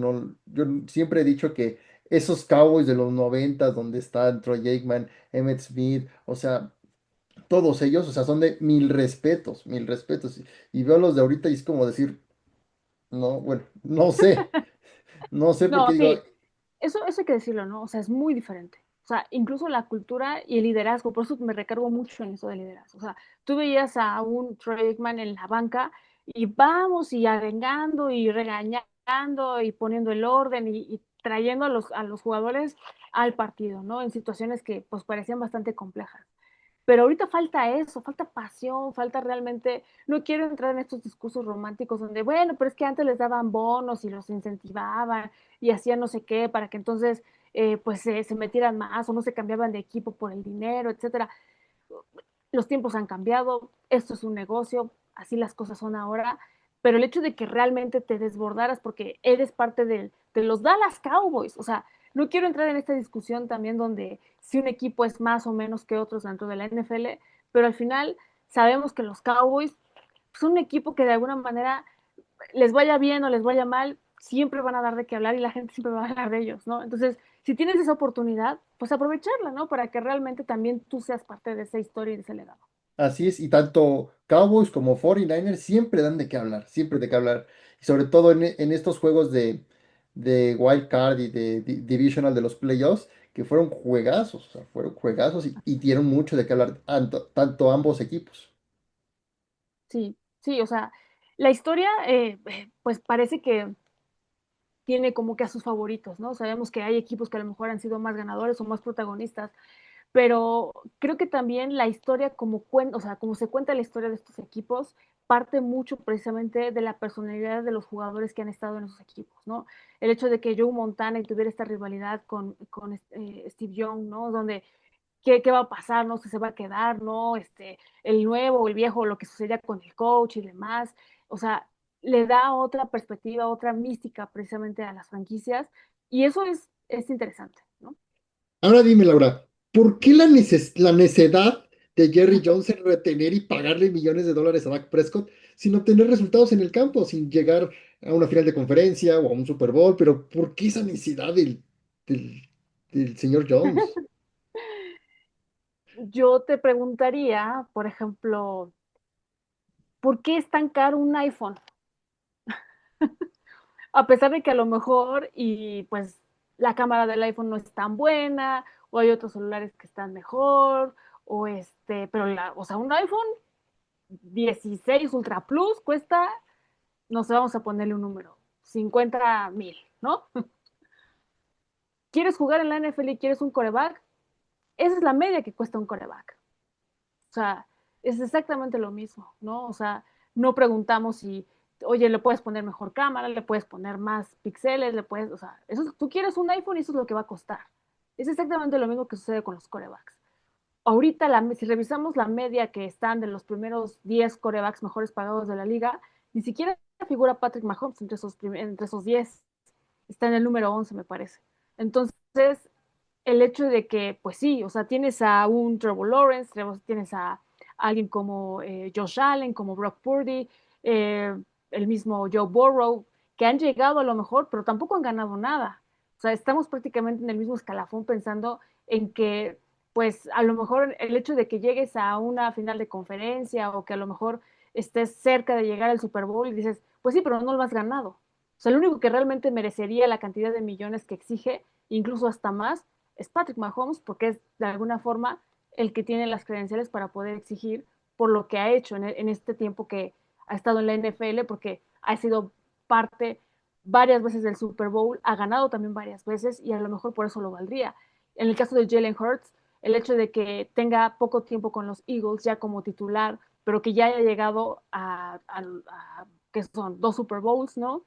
siempre he dicho que esos Cowboys de los 90 donde están Troy Aikman, Emmitt Smith, o sea, todos ellos, o sea, son de mil respetos, mil respetos. Y veo los de ahorita y es como decir, no, bueno, no sé por qué No, digo, sí, eso hay que decirlo, ¿no? O sea, es muy diferente. O sea, incluso la cultura y el liderazgo, por eso me recargo mucho en eso de liderazgo. O sea, tú veías a un Troy Aikman en la banca y vamos y arengando y regañando y poniendo el orden y trayendo a los jugadores al partido, ¿no? En situaciones que pues parecían bastante complejas. Pero ahorita falta eso, falta pasión, falta realmente, no quiero entrar en estos discursos románticos donde, bueno, pero es que antes les daban bonos y los incentivaban y hacían no sé qué para que entonces pues se metieran más o no se cambiaban de equipo por el dinero, etcétera. Los tiempos han cambiado, esto es un negocio, así las cosas son ahora, pero el hecho de que realmente te desbordaras porque eres parte de los Dallas Cowboys, o sea, no quiero entrar en esta discusión también donde si un equipo es más o menos que otros dentro de la NFL, pero al final sabemos que los Cowboys son un equipo que de alguna manera les vaya bien o les vaya mal, siempre van a dar de qué hablar y la gente siempre va a hablar de ellos, ¿no? Entonces, si tienes esa oportunidad, pues aprovecharla, ¿no? Para que realmente también tú seas parte de esa historia y de ese legado. así es, y tanto Cowboys como 49ers siempre dan de qué hablar, siempre de qué hablar. Y sobre todo en estos juegos de Wild Card y de Divisional de los playoffs, que fueron juegazos, o sea, fueron juegazos y dieron mucho de qué hablar, tanto ambos equipos. Sí, sí, o sea, la historia, pues parece que tiene como que a sus favoritos, ¿no? Sabemos que hay equipos que a lo mejor han sido más ganadores o más protagonistas, pero creo que también la historia como cuenta, o sea, como se cuenta la historia de estos equipos, parte mucho precisamente de la personalidad de los jugadores que han estado en esos equipos, ¿no? El hecho de que Joe Montana tuviera esta rivalidad con Steve Young, ¿no? Donde qué va a pasar, ¿no? Si se va a quedar, ¿no? El nuevo, el viejo, lo que sucedía con el coach y demás. O sea, le da otra perspectiva, otra mística precisamente a las franquicias y eso es interesante, ¿no? Ahora dime, Laura, ¿por qué la necedad de Jerry Jones en retener y pagarle millones de dólares a Dak Prescott sin obtener resultados en el campo, sin llegar a una final de conferencia o a un Super Bowl? Pero ¿por qué esa necesidad del, del señor Jones? Yo te preguntaría, por ejemplo, ¿por qué es tan caro un iPhone? A pesar de que a lo mejor y pues la cámara del iPhone no es tan buena o hay otros celulares que están mejor o pero o sea, un iPhone 16 Ultra Plus cuesta, no sé, vamos a ponerle un número, 50,000, ¿no? ¿Quieres jugar en la NFL y quieres un coreback? Esa es la media que cuesta un coreback. O sea, es exactamente lo mismo, ¿no? O sea, no preguntamos si, oye, le puedes poner mejor cámara, le puedes poner más píxeles, le puedes, o sea, eso, tú quieres un iPhone y eso es lo que va a costar. Es exactamente lo mismo que sucede con los corebacks. Ahorita, si revisamos la media que están de los primeros 10 corebacks mejores pagados de la liga, ni siquiera figura Patrick Mahomes entre esos 10. Está en el número 11, me parece. Entonces, el hecho de que, pues sí, o sea, tienes a un Trevor Lawrence, tienes a alguien como Josh Allen, como Brock Purdy, eh, el mismo Joe Burrow, que han llegado a lo mejor, pero tampoco han ganado nada. O sea, estamos prácticamente en el mismo escalafón pensando en que, pues, a lo mejor el hecho de que llegues a una final de conferencia o que a lo mejor estés cerca de llegar al Super Bowl y dices, pues sí, pero no lo has ganado. O sea, el único que realmente merecería la cantidad de millones que exige incluso hasta más, es Patrick Mahomes, porque es de alguna forma el que tiene las credenciales para poder exigir por lo que ha hecho en este tiempo que ha estado en la NFL, porque ha sido parte varias veces del Super Bowl, ha ganado también varias veces y a lo mejor por eso lo valdría. En el caso de Jalen Hurts, el hecho de que tenga poco tiempo con los Eagles ya como titular, pero que ya haya llegado a que son 2 Super Bowls, ¿no?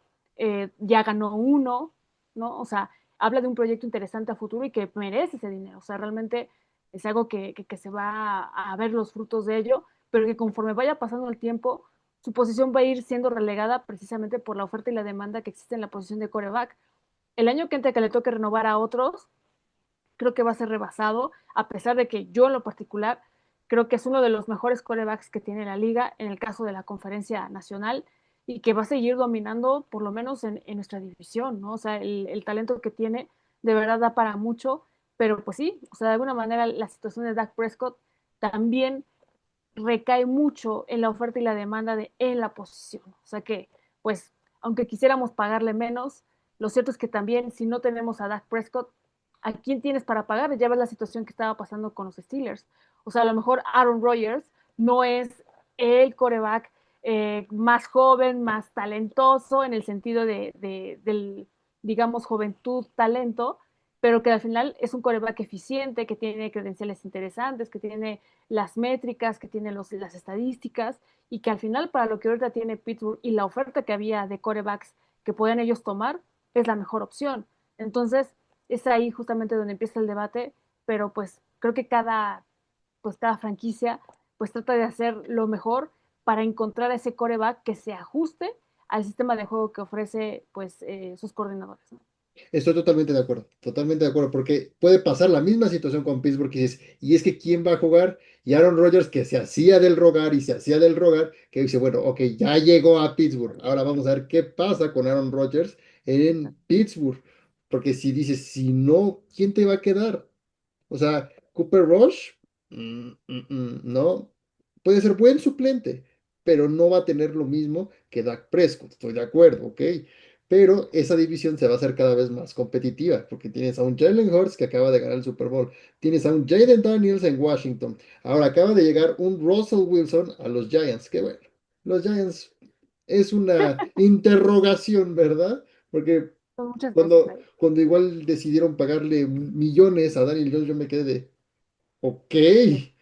Ya ganó uno, ¿no? O sea, habla de un proyecto interesante a futuro y que merece ese dinero. O sea, realmente es algo que se va a ver los frutos de ello, pero que conforme vaya pasando el tiempo, su posición va a ir siendo relegada precisamente por la oferta y la demanda que existe en la posición de coreback. El año que entra que le toque renovar a otros, creo que va a ser rebasado, a pesar de que yo en lo particular creo que es uno de los mejores corebacks que tiene la liga en el caso de la conferencia nacional y que va a seguir dominando por lo menos en nuestra división, ¿no? O sea, el talento que tiene de verdad da para mucho, pero pues sí, o sea, de alguna manera la situación de Dak Prescott también recae mucho en la oferta y la demanda en la posición. O sea que, pues, aunque quisiéramos pagarle menos, lo cierto es que también si no tenemos a Dak Prescott, ¿a quién tienes para pagar? Ya ves la situación que estaba pasando con los Steelers. O sea, a lo mejor Aaron Rodgers no es el coreback más joven, más talentoso en el sentido del, digamos, juventud, talento, pero que al final es un coreback eficiente, que tiene credenciales interesantes, que tiene las métricas, que tiene las estadísticas y que al final para lo que ahorita tiene Pittsburgh y la oferta que había de corebacks que puedan ellos tomar es la mejor opción. Entonces, es ahí justamente donde empieza el debate, pero pues creo que cada franquicia pues trata de hacer lo mejor para encontrar ese coreback que se ajuste al sistema de juego que ofrece pues sus coordinadores, ¿no? Estoy totalmente de acuerdo, porque puede pasar la misma situación con Pittsburgh y dices, y es que ¿quién va a jugar? Y Aaron Rodgers que se hacía del rogar y se hacía del rogar, que dice, bueno, ok, ya llegó a Pittsburgh, ahora vamos a ver qué pasa con Aaron Rodgers en Pittsburgh, porque si dices, si no, ¿quién te va a quedar? O sea, Cooper Rush, no, puede ser buen suplente, pero no va a tener lo mismo que Dak Prescott, estoy de acuerdo, ok. Pero esa división se va a hacer cada vez más competitiva, porque tienes a un Jalen Hurts que acaba de ganar el Super Bowl, tienes a un Jaden Daniels en Washington, ahora acaba de llegar un Russell Wilson a los Giants, que bueno, los Giants es una interrogación, ¿verdad? Porque Son muchas cosas cuando, ahí. cuando igual decidieron pagarle millones a Daniel Jones, yo me quedé de, ok, Sí.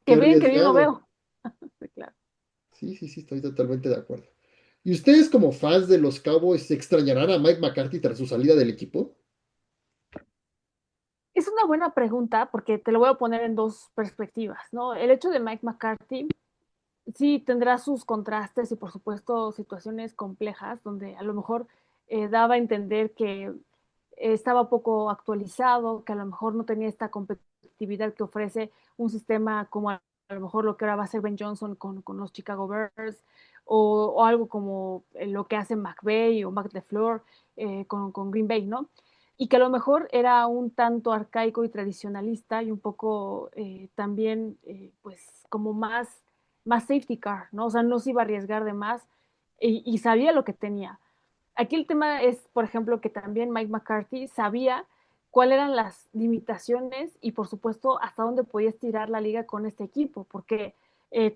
qué Que bien lo arriesgado. veo. Sí, claro. Sí, estoy totalmente de acuerdo. ¿Y ustedes como fans de los Cowboys extrañarán a Mike McCarthy tras su salida del equipo? Es una buena pregunta porque te lo voy a poner en dos perspectivas, ¿no? El hecho de Mike McCarthy sí tendrá sus contrastes y por supuesto situaciones complejas donde a lo mejor daba a entender que estaba poco actualizado, que a lo mejor no tenía esta competitividad que ofrece un sistema como a lo mejor lo que ahora va a hacer Ben Johnson con los Chicago Bears o algo como lo que hace McVay o Matt LeFleur con Green Bay, ¿no? Y que a lo mejor era un tanto arcaico y tradicionalista y un poco también pues como más safety car, ¿no? O sea, no se iba a arriesgar de más y sabía lo que tenía. Aquí el tema es, por ejemplo, que también Mike McCarthy sabía cuáles eran las limitaciones y, por supuesto, hasta dónde podía estirar la liga con este equipo, porque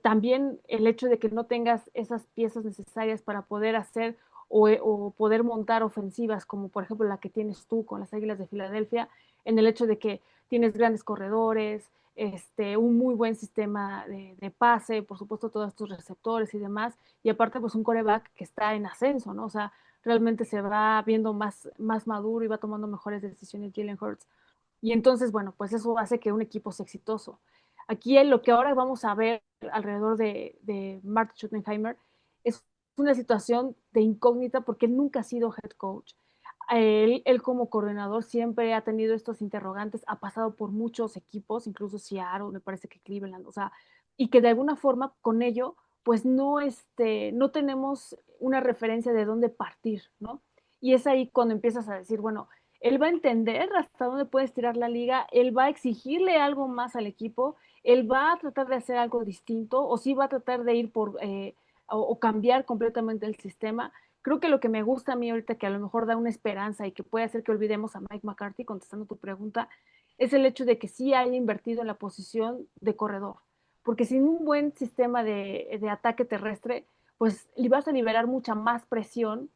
también el hecho de que no tengas esas piezas necesarias para poder hacer o poder montar ofensivas, como por ejemplo la que tienes tú con las Águilas de Filadelfia, en el hecho de que tienes grandes corredores, un muy buen sistema de pase, por supuesto todos tus receptores y demás, y aparte pues un coreback que está en ascenso, ¿no? O sea, realmente se va viendo más maduro y va tomando mejores decisiones Jalen Hurts. Y entonces, bueno, pues eso hace que un equipo sea exitoso. Aquí lo que ahora vamos a ver alrededor de Mark Schottenheimer es una situación de incógnita porque él nunca ha sido head coach. Él como coordinador siempre ha tenido estos interrogantes, ha pasado por muchos equipos, incluso Seattle, me parece que Cleveland, o sea, y que de alguna forma con ello, pues no tenemos una referencia de dónde partir, ¿no? Y es ahí cuando empiezas a decir, bueno, él va a entender hasta dónde puede estirar la liga, él va a exigirle algo más al equipo, él va a tratar de hacer algo distinto o sí va a tratar de ir o cambiar completamente el sistema. Creo que lo que me gusta a mí ahorita, que a lo mejor da una esperanza y que puede hacer que olvidemos a Mike McCarthy, contestando tu pregunta, es el hecho de que sí haya invertido en la posición de corredor. Porque sin un buen sistema de ataque terrestre, pues le vas a liberar mucha más presión.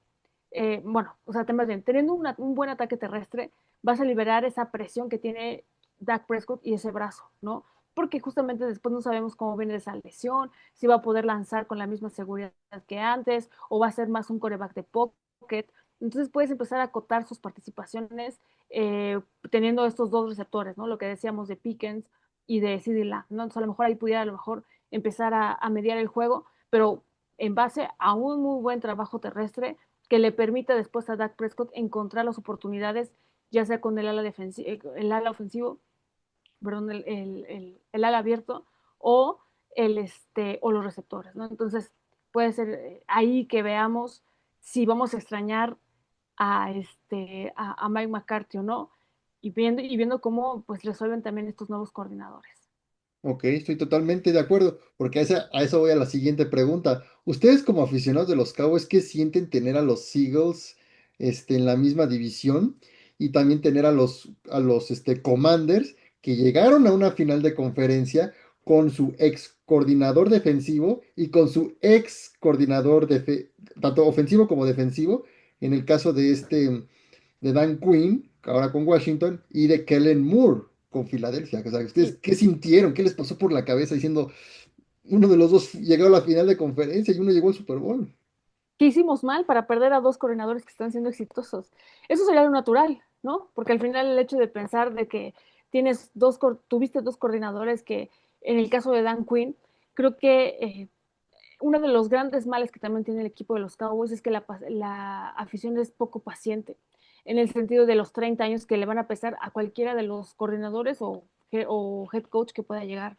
Bueno, o sea, más bien, teniendo un buen ataque terrestre, vas a liberar esa presión que tiene Dak Prescott y ese brazo, ¿no? Porque justamente después no sabemos cómo viene esa lesión, si va a poder lanzar con la misma seguridad que antes, o va a ser más un coreback de pocket. Entonces puedes empezar a acotar sus participaciones eh, teniendo estos dos receptores, ¿no? Lo que decíamos de Pickens y de CeeDee Lamb, ¿no? Entonces a lo mejor ahí pudiera a lo mejor empezar a mediar el juego, pero en base a un muy buen trabajo terrestre que le permita después a Dak Prescott encontrar las oportunidades, ya sea con el ala ofensivo, perdón, el ala abierto o, o los receptores, ¿no? Entonces, puede ser ahí que veamos si vamos a extrañar a Mike McCarthy o no, y viendo cómo pues resuelven también estos nuevos coordinadores. Ok, estoy totalmente de acuerdo, porque a eso voy a la siguiente pregunta. Ustedes como aficionados de los Cowboys, ¿qué sienten tener a los Eagles en la misma división y también tener a los Commanders que llegaron a una final de conferencia con su ex coordinador defensivo y con su ex coordinador tanto ofensivo como defensivo, en el caso de Dan Quinn, ahora con Washington, y de Kellen Moore con Filadelfia? O sea, ¿ustedes Sí, qué sintieron? ¿Qué les pasó por la cabeza diciendo uno de los dos llegó a la final de conferencia y uno llegó al Super Bowl? ¿qué hicimos mal para perder a dos coordinadores que están siendo exitosos? Eso sería lo natural, ¿no? Porque al final el hecho de pensar de que tuviste dos coordinadores que, en el caso de Dan Quinn, creo que uno de los grandes males que también tiene el equipo de los Cowboys es que la afición es poco paciente, en el sentido de los 30 años que le van a pesar a cualquiera de los coordinadores o head coach que pueda llegar,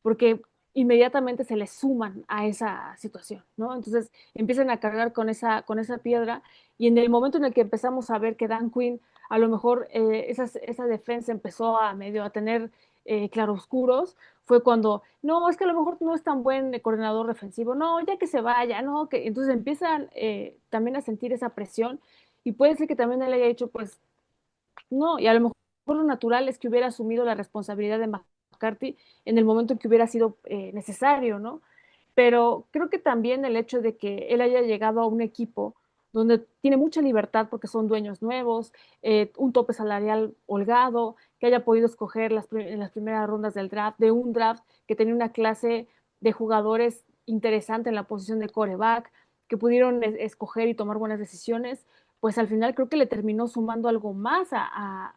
porque inmediatamente se les suman a esa situación, ¿no? Entonces empiezan a cargar con esa piedra y en el momento en el que empezamos a ver que Dan Quinn, a lo mejor esa defensa empezó a medio a tener claroscuros, fue cuando, no, es que a lo mejor no es tan buen coordinador defensivo, no, ya que se vaya, no, que entonces empiezan también a sentir esa presión y puede ser que también él haya dicho, pues, no, y a lo mejor lo natural es que hubiera asumido la responsabilidad de McCarthy en el momento en que hubiera sido necesario, ¿no? Pero creo que también el hecho de que él haya llegado a un equipo donde tiene mucha libertad porque son dueños nuevos, un tope salarial holgado, que haya podido escoger en las primeras rondas del draft, de un draft que tenía una clase de jugadores interesante en la posición de coreback, que pudieron escoger y tomar buenas decisiones, pues al final creo que le terminó sumando algo más a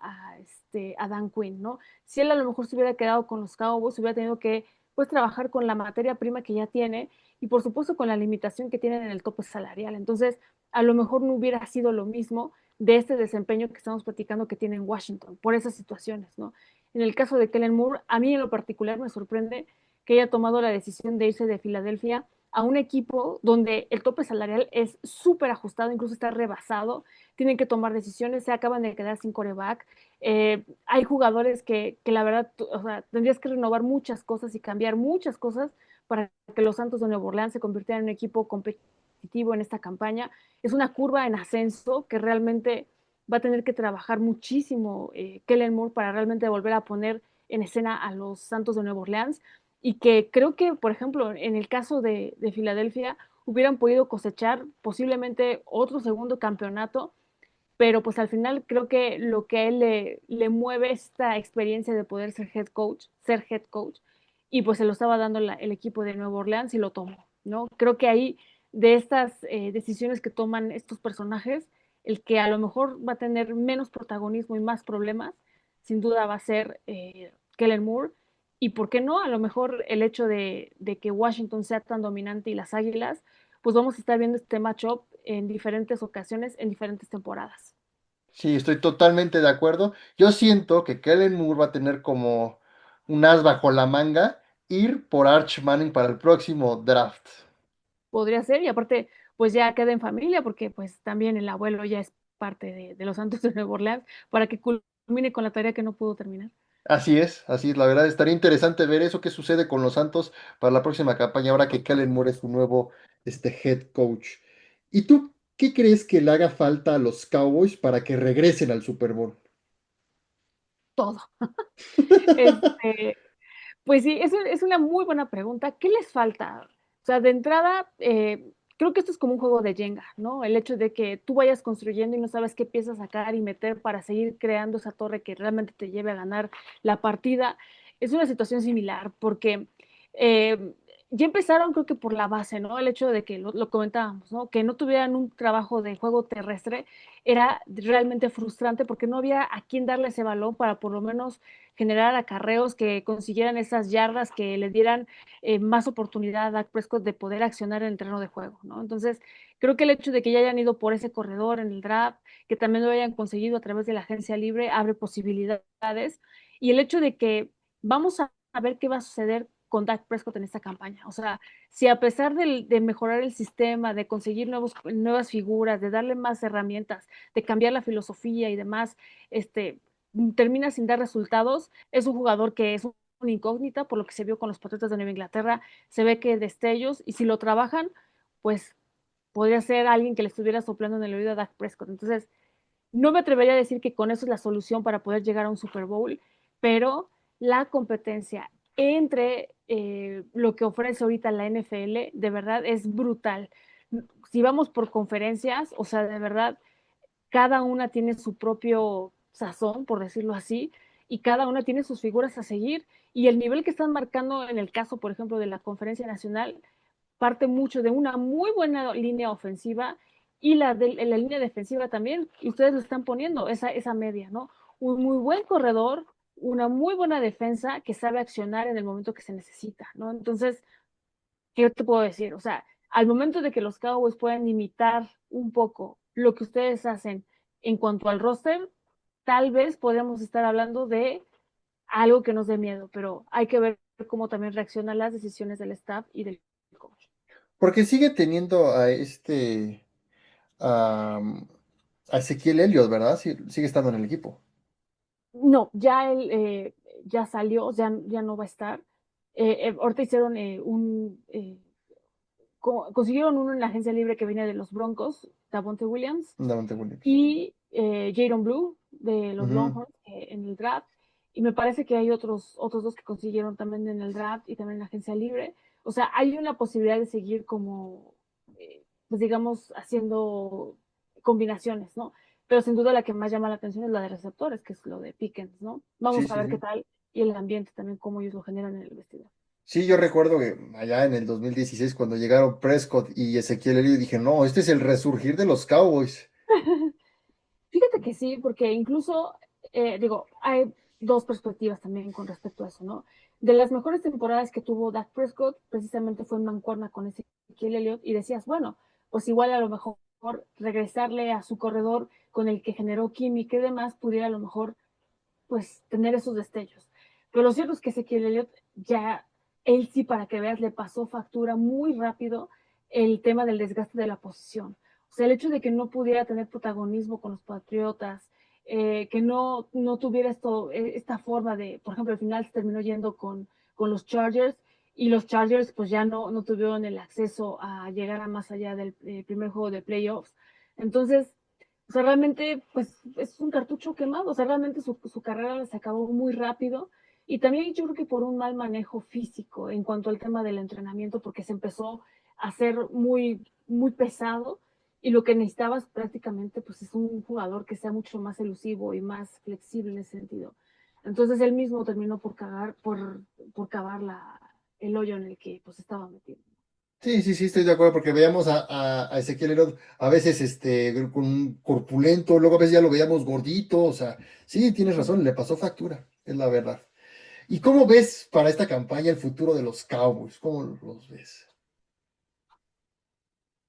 Dan Quinn, ¿no? Si él a lo mejor se hubiera quedado con los Cowboys, hubiera tenido que pues trabajar con la materia prima que ya tiene y por supuesto con la limitación que tienen en el tope salarial. Entonces, a lo mejor no hubiera sido lo mismo de este desempeño que estamos platicando que tiene en Washington, por esas situaciones, ¿no? En el caso de Kellen Moore, a mí en lo particular me sorprende que haya tomado la decisión de irse de Filadelfia a un equipo donde el tope salarial es súper ajustado, incluso está rebasado, tienen que tomar decisiones, se acaban de quedar sin coreback, hay jugadores que la verdad, o sea, tendrías que renovar muchas cosas y cambiar muchas cosas para que los Santos de Nueva Orleans se convirtieran en un equipo competitivo en esta campaña. Es una curva en ascenso que realmente va a tener que trabajar muchísimo Kellen Moore para realmente volver a poner en escena a los Santos de Nueva Orleans y que creo que, por ejemplo, en el caso de Filadelfia, hubieran podido cosechar posiblemente otro segundo campeonato, pero pues al final creo que lo que a él le mueve esta experiencia de poder ser head coach, y pues se lo estaba dando el equipo de Nueva Orleans y lo tomó, ¿no? Creo que ahí de estas decisiones que toman estos personajes, el que a lo mejor va a tener menos protagonismo y más problemas, sin duda va a ser Kellen Moore, y por qué no, a lo mejor el hecho de que Washington sea tan dominante y las Águilas, pues vamos a estar viendo este matchup en diferentes ocasiones, en diferentes temporadas. Sí, estoy totalmente de acuerdo. Yo siento que Kellen Moore va a tener como un as bajo la manga ir por Arch Manning para el próximo draft. Podría ser, y aparte, pues ya queda en familia, porque pues también el abuelo ya es parte de los Santos de Nueva Orleans, para que culmine con la tarea que no pudo terminar. Así es, la verdad estaría interesante ver eso que sucede con los Santos para la próxima campaña, ahora que Kellen Moore es su nuevo head coach. ¿Y tú ¿qué crees que le haga falta a los Cowboys para que regresen al Super Bowl? Todo. Este, Pues sí, es una muy buena pregunta. ¿Qué les falta? O sea, de entrada, creo que esto es como un juego de Jenga, ¿no? El hecho de que tú vayas construyendo y no sabes qué piezas sacar y meter para seguir creando esa torre que realmente te lleve a ganar la partida, es una situación similar, porque eh, ya empezaron, creo que por la base, ¿no? El hecho de que lo comentábamos, ¿no? Que no tuvieran un trabajo de juego terrestre era realmente frustrante porque no había a quién darle ese balón para por lo menos generar acarreos que consiguieran esas yardas que le dieran más oportunidad a Dak Prescott de poder accionar en el terreno de juego, ¿no? Entonces, creo que el hecho de que ya hayan ido por ese corredor en el draft, que también lo hayan conseguido a través de la agencia libre, abre posibilidades. Y el hecho de que vamos a ver qué va a suceder con Dak Prescott en esta campaña. O sea, si a pesar de mejorar el sistema, de conseguir nuevas figuras, de darle más herramientas, de cambiar la filosofía y demás, termina sin dar resultados, es un jugador que es una incógnita por lo que se vio con los Patriotas de Nueva Inglaterra, se ve que destellos y si lo trabajan, pues podría ser alguien que le estuviera soplando en el oído a Dak Prescott. Entonces, no me atrevería a decir que con eso es la solución para poder llegar a un Super Bowl, pero la competencia entre lo que ofrece ahorita la NFL de verdad es brutal. Si vamos por conferencias, o sea, de verdad, cada una tiene su propio sazón, por decirlo así, y cada una tiene sus figuras a seguir. Y el nivel que están marcando en el caso, por ejemplo, de la Conferencia Nacional, parte mucho de una muy buena línea ofensiva y la línea defensiva también, y ustedes lo están poniendo, esa media, ¿no? Un muy buen corredor, una muy buena defensa que sabe accionar en el momento que se necesita, ¿no? Entonces, ¿qué te puedo decir? O sea, al momento de que los Cowboys puedan imitar un poco lo que ustedes hacen en cuanto al roster, tal vez podemos estar hablando de algo que nos dé miedo, pero hay que ver cómo también reaccionan las decisiones del staff y del coach. Porque sigue teniendo a, a Ezequiel Elliott, ¿verdad? Sigue estando en el equipo. No, ya él ya salió, ya no va a estar. Ahorita hicieron consiguieron uno en la agencia libre que viene de los Broncos, Davonte Williams, Davante Williams. y Jaron Blue de los Ujú. Longhorns en el draft. Y me parece que hay otros dos que consiguieron también en el draft y también en la agencia libre. O sea, hay una posibilidad de seguir como, pues digamos, haciendo combinaciones, ¿no? Pero sin duda la que más llama la atención es la de receptores, que es lo de Pickens, ¿no? Sí, Vamos a sí, ver qué sí. tal y el ambiente también, cómo ellos lo generan en el vestidor. Sí, yo recuerdo que allá en el 2016 cuando llegaron Prescott y Ezequiel Elliott, dije, no, este es el resurgir de los Cowboys. Fíjate que sí, porque incluso, digo, hay dos perspectivas también con respecto a eso, ¿no? De las mejores temporadas que tuvo Dak Prescott, precisamente fue en mancuerna con Ezequiel Elliott, y decías, bueno, pues igual a lo mejor regresarle a su corredor con el que generó química y demás, pudiera a lo mejor, pues, tener esos destellos. Pero lo cierto es que Ezequiel Elliott ya, él sí, para que veas, le pasó factura muy rápido el tema del desgaste de la posición. O sea, el hecho de que no pudiera tener protagonismo con los Patriotas, que no tuviera esta forma de, por ejemplo, al final se terminó yendo con los Chargers y los Chargers pues ya no tuvieron el acceso a llegar a más allá del primer juego de playoffs. Entonces, o sea, realmente pues es un cartucho quemado, o sea, realmente su carrera se acabó muy rápido y también yo creo que por un mal manejo físico en cuanto al tema del entrenamiento, porque se empezó a hacer muy pesado y lo que necesitabas prácticamente pues es un jugador que sea mucho más elusivo y más flexible en ese sentido. Entonces él mismo terminó por cavar el hoyo en el que pues estaba metido. Sí, sí, sí, estoy de acuerdo, porque veíamos a Ezequiel Elliott a veces con un corpulento, luego a veces ya lo veíamos gordito, o sea, sí, tienes razón, le pasó factura, es la verdad. ¿Y cómo ves para esta campaña el futuro de los Cowboys? ¿Cómo los ves?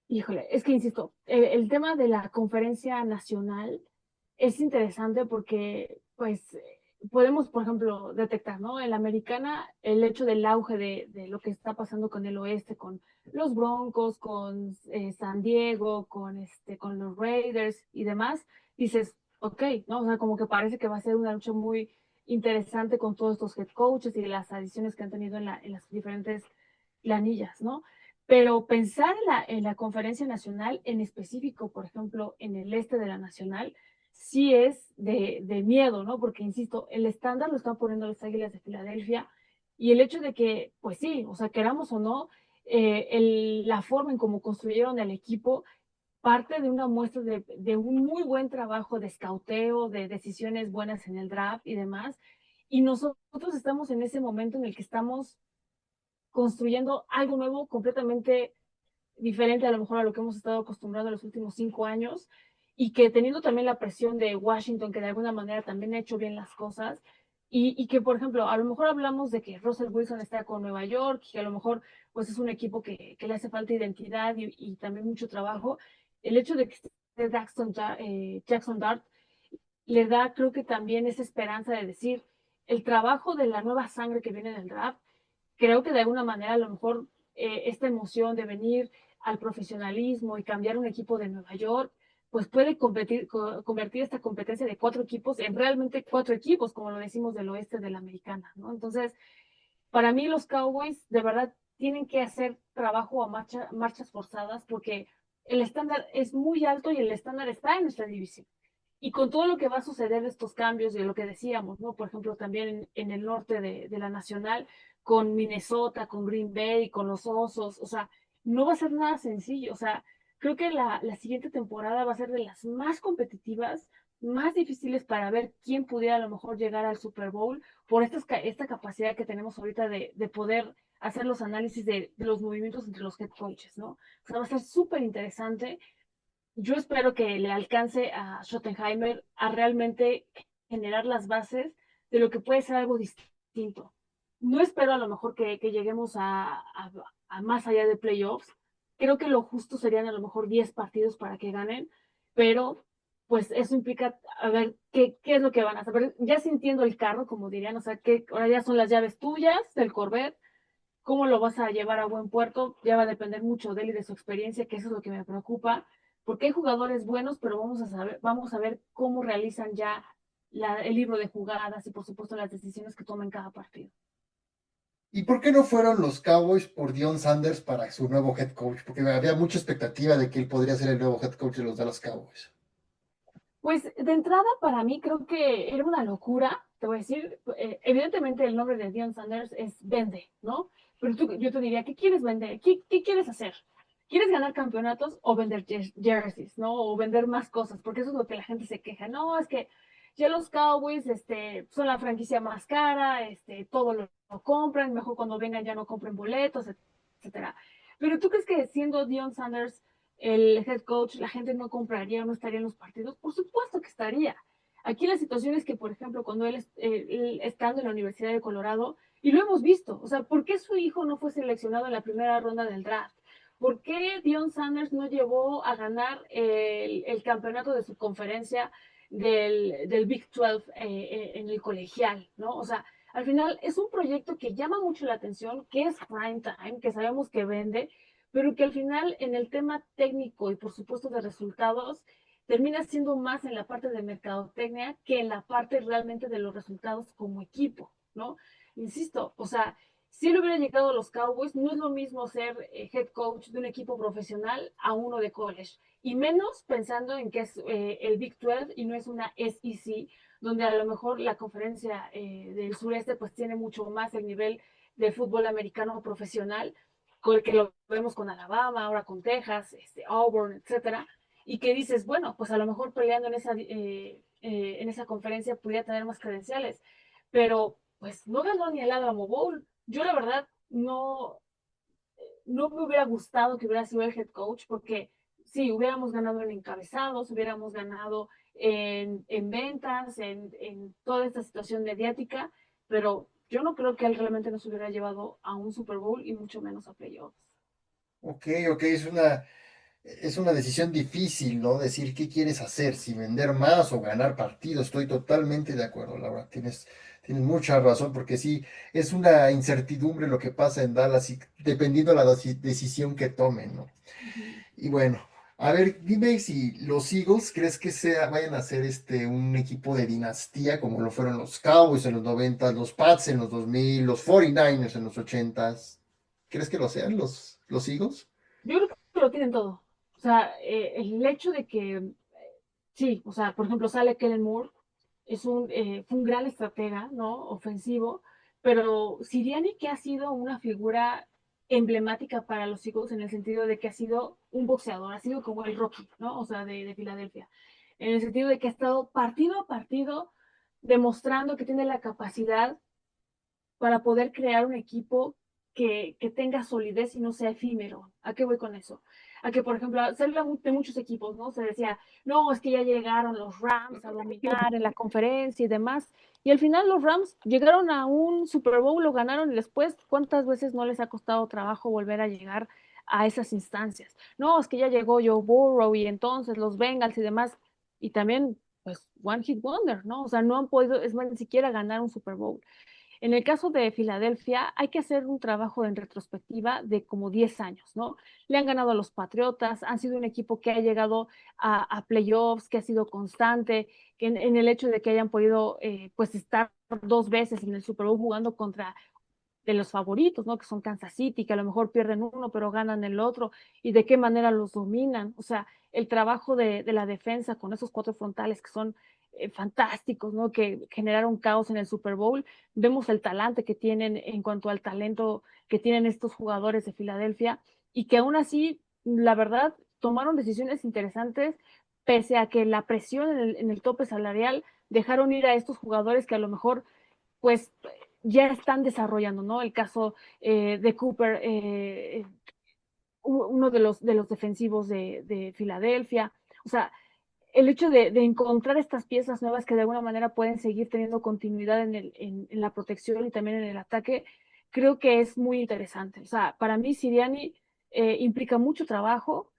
Híjole, es que insisto, el tema de la conferencia nacional es interesante porque, pues, podemos, por ejemplo, detectar, ¿no? En la americana, el hecho del auge de lo que está pasando con el oeste, con los Broncos, con San Diego, con los Raiders y demás, dices, ok, ¿no? O sea, como que parece que va a ser una lucha muy interesante con todos estos head coaches y las adiciones que han tenido en las diferentes planillas, ¿no? Pero pensar en la conferencia nacional, en específico, por ejemplo, en el este de la nacional, sí es de miedo, ¿no? Porque, insisto, el estándar lo están poniendo los Águilas de Filadelfia y el hecho de que, pues sí, o sea, queramos o no, la forma en cómo construyeron el equipo parte de una muestra de un muy buen trabajo de escauteo, de decisiones buenas en el draft y demás. Y nosotros estamos en ese momento en el que estamos construyendo algo nuevo, completamente diferente a lo mejor a lo que hemos estado acostumbrados en los últimos 5 años, y que teniendo también la presión de Washington, que de alguna manera también ha hecho bien las cosas, y que, por ejemplo, a lo mejor hablamos de que Russell Wilson está con Nueva York, que a lo mejor pues es un equipo que le hace falta identidad y también mucho trabajo. El hecho de que esté Jackson Dart le da, creo que también esa esperanza de decir, el trabajo de la nueva sangre que viene del draft, creo que de alguna manera a lo mejor esta emoción de venir al profesionalismo y cambiar un equipo de Nueva York, pues puede convertir esta competencia de 4 equipos en realmente 4 equipos, como lo decimos del oeste de la americana, ¿no? Entonces, para mí los Cowboys de verdad tienen que hacer trabajo a marchas forzadas porque el estándar es muy alto y el estándar está en nuestra división. Y con todo lo que va a suceder de estos cambios, de lo que decíamos, ¿no? Por ejemplo, también en el norte de la Nacional, con Minnesota, con Green Bay, con los Osos, o sea, no va a ser nada sencillo. O sea, creo que la siguiente temporada va a ser de las más competitivas, más difíciles para ver quién pudiera a lo mejor llegar al Super Bowl por esta capacidad que tenemos ahorita de poder hacer los análisis de los movimientos entre los head coaches, ¿no? O sea, va a ser súper interesante. Yo espero que le alcance a Schottenheimer a realmente generar las bases de lo que puede ser algo distinto. No espero a lo mejor que lleguemos a más allá de playoffs. Creo que lo justo serían a lo mejor 10 partidos para que ganen, pero pues eso implica a ver qué es lo que van a hacer. Ya sintiendo el carro, como dirían, o sea, que ahora ya son las llaves tuyas del Corvette. ¿Cómo lo vas a llevar a buen puerto? Ya va a depender mucho de él y de su experiencia, que eso es lo que me preocupa, porque hay jugadores buenos, pero vamos a ver cómo realizan ya el libro de jugadas y por supuesto las decisiones que tomen cada partido. ¿Y por qué no fueron los Cowboys por Deion Sanders para su nuevo head coach? Porque había mucha expectativa de que él podría ser el nuevo head coach de los Dallas Cowboys. Pues de entrada para mí creo que era una locura, te voy a decir, evidentemente el nombre de Deion Sanders es vende, ¿no? Pero yo te diría, ¿qué quieres vender? ¿Qué quieres hacer? ¿Quieres ganar campeonatos o vender jerseys, ¿no? O vender más cosas, porque eso es lo que la gente se queja. No, es que ya los Cowboys son la franquicia más cara, todo lo compran, mejor cuando vengan ya no compren boletos, etcétera. Pero ¿tú crees que siendo Deion Sanders el head coach, la gente no compraría o no estaría en los partidos? Por supuesto que estaría. Aquí la situación es que, por ejemplo, cuando él estando en la Universidad de Colorado, y lo hemos visto, o sea, ¿por qué su hijo no fue seleccionado en la primera ronda del draft? ¿Por qué Deion Sanders no llevó a ganar el campeonato de su conferencia del Big 12 en el colegial, ¿no? O sea, al final es un proyecto que llama mucho la atención, que es prime time, que sabemos que vende, pero que al final en el tema técnico y por supuesto de resultados termina siendo más en la parte de mercadotecnia que en la parte realmente de los resultados como equipo, ¿no? Insisto, o sea, si él hubiera llegado a los Cowboys, no es lo mismo ser head coach de un equipo profesional a uno de college, y menos pensando en que es el Big 12 y no es una SEC, donde a lo mejor la conferencia del sureste pues tiene mucho más el nivel de fútbol americano profesional, con el que lo vemos con Alabama, ahora con Texas, Auburn, etcétera, y que dices, bueno, pues a lo mejor peleando en esa conferencia pudiera tener más credenciales, pero pues no ganó ni el Alamo Bowl. Yo la verdad no me hubiera gustado que hubiera sido el head coach, porque sí, hubiéramos ganado en encabezados, hubiéramos ganado en ventas, en toda esta situación mediática, pero yo no creo que él realmente nos hubiera llevado a un Super Bowl y mucho menos a playoffs. Ok, ok, es una decisión difícil, ¿no? Decir qué quieres hacer, si vender más o ganar partidos. Estoy totalmente de acuerdo, Laura. Tienes mucha razón, porque sí, es una incertidumbre lo que pasa en Dallas y dependiendo de la decisión que tomen, ¿no? Ujú. Y bueno, a ver, dime si los Eagles crees que vayan a ser un equipo de dinastía como lo fueron los Cowboys en los 90, los Pats en los 2000, los 49ers en los 80. ¿Crees que lo sean los Eagles? Yo creo que lo tienen todo. O sea, el hecho de que, sí, o sea, por ejemplo, sale Kellen Moore, fue un gran estratega, ¿no? Ofensivo, pero Sirianni que ha sido una figura emblemática para los Eagles en el sentido de que ha sido un boxeador, ha sido como el Rocky, ¿no? O sea, de Filadelfia, en el sentido de que ha estado partido a partido demostrando que tiene la capacidad para poder crear un equipo que tenga solidez y no sea efímero. ¿A qué voy con eso? A que, por ejemplo, se habla de muchos equipos, ¿no? Se decía, no, es que ya llegaron los Rams a dominar en la conferencia y demás. Y al final los Rams llegaron a un Super Bowl, lo ganaron y después, ¿cuántas veces no les ha costado trabajo volver a llegar a esas instancias? No, es que ya llegó Joe Burrow y entonces los Bengals y demás. Y también, pues, One Hit Wonder, ¿no? O sea, no han podido, es más, ni siquiera ganar un Super Bowl. En el caso de Filadelfia, hay que hacer un trabajo en retrospectiva de como 10 años, ¿no? Le han ganado a los Patriotas, han sido un equipo que ha llegado a playoffs, que ha sido constante, que en el hecho de que hayan podido pues estar 2 veces en el Super Bowl jugando contra de los favoritos, ¿no? Que son Kansas City, que a lo mejor pierden uno, pero ganan el otro, y de qué manera los dominan. O sea, el trabajo de la defensa con esos cuatro frontales que son fantásticos, ¿no? Que generaron caos en el Super Bowl. Vemos el talante que tienen en cuanto al talento que tienen estos jugadores de Filadelfia y que aún así, la verdad, tomaron decisiones interesantes pese a que la presión en el tope salarial dejaron ir a estos jugadores que a lo mejor pues ya están desarrollando, ¿no? El caso de Cooper, uno de los defensivos de Filadelfia. O sea, el hecho de encontrar estas piezas nuevas que de alguna manera pueden seguir teniendo continuidad en la protección y también en el ataque, creo que es muy interesante. O sea, para mí Siriani implica mucho trabajo,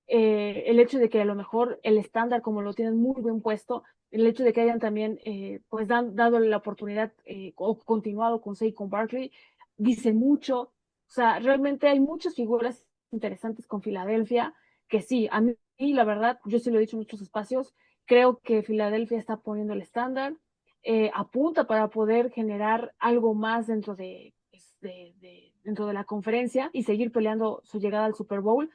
el hecho de que a lo mejor el estándar, como lo tienen muy bien puesto, el hecho de que hayan también pues dado la oportunidad o continuado con Saquon Barkley, dice mucho. O sea, realmente hay muchas figuras interesantes con Filadelfia que sí, a mí la verdad, yo sí lo he dicho en muchos espacios, creo que Filadelfia está poniendo el estándar, apunta para poder generar algo más pues, dentro de la conferencia y seguir peleando su llegada al Super Bowl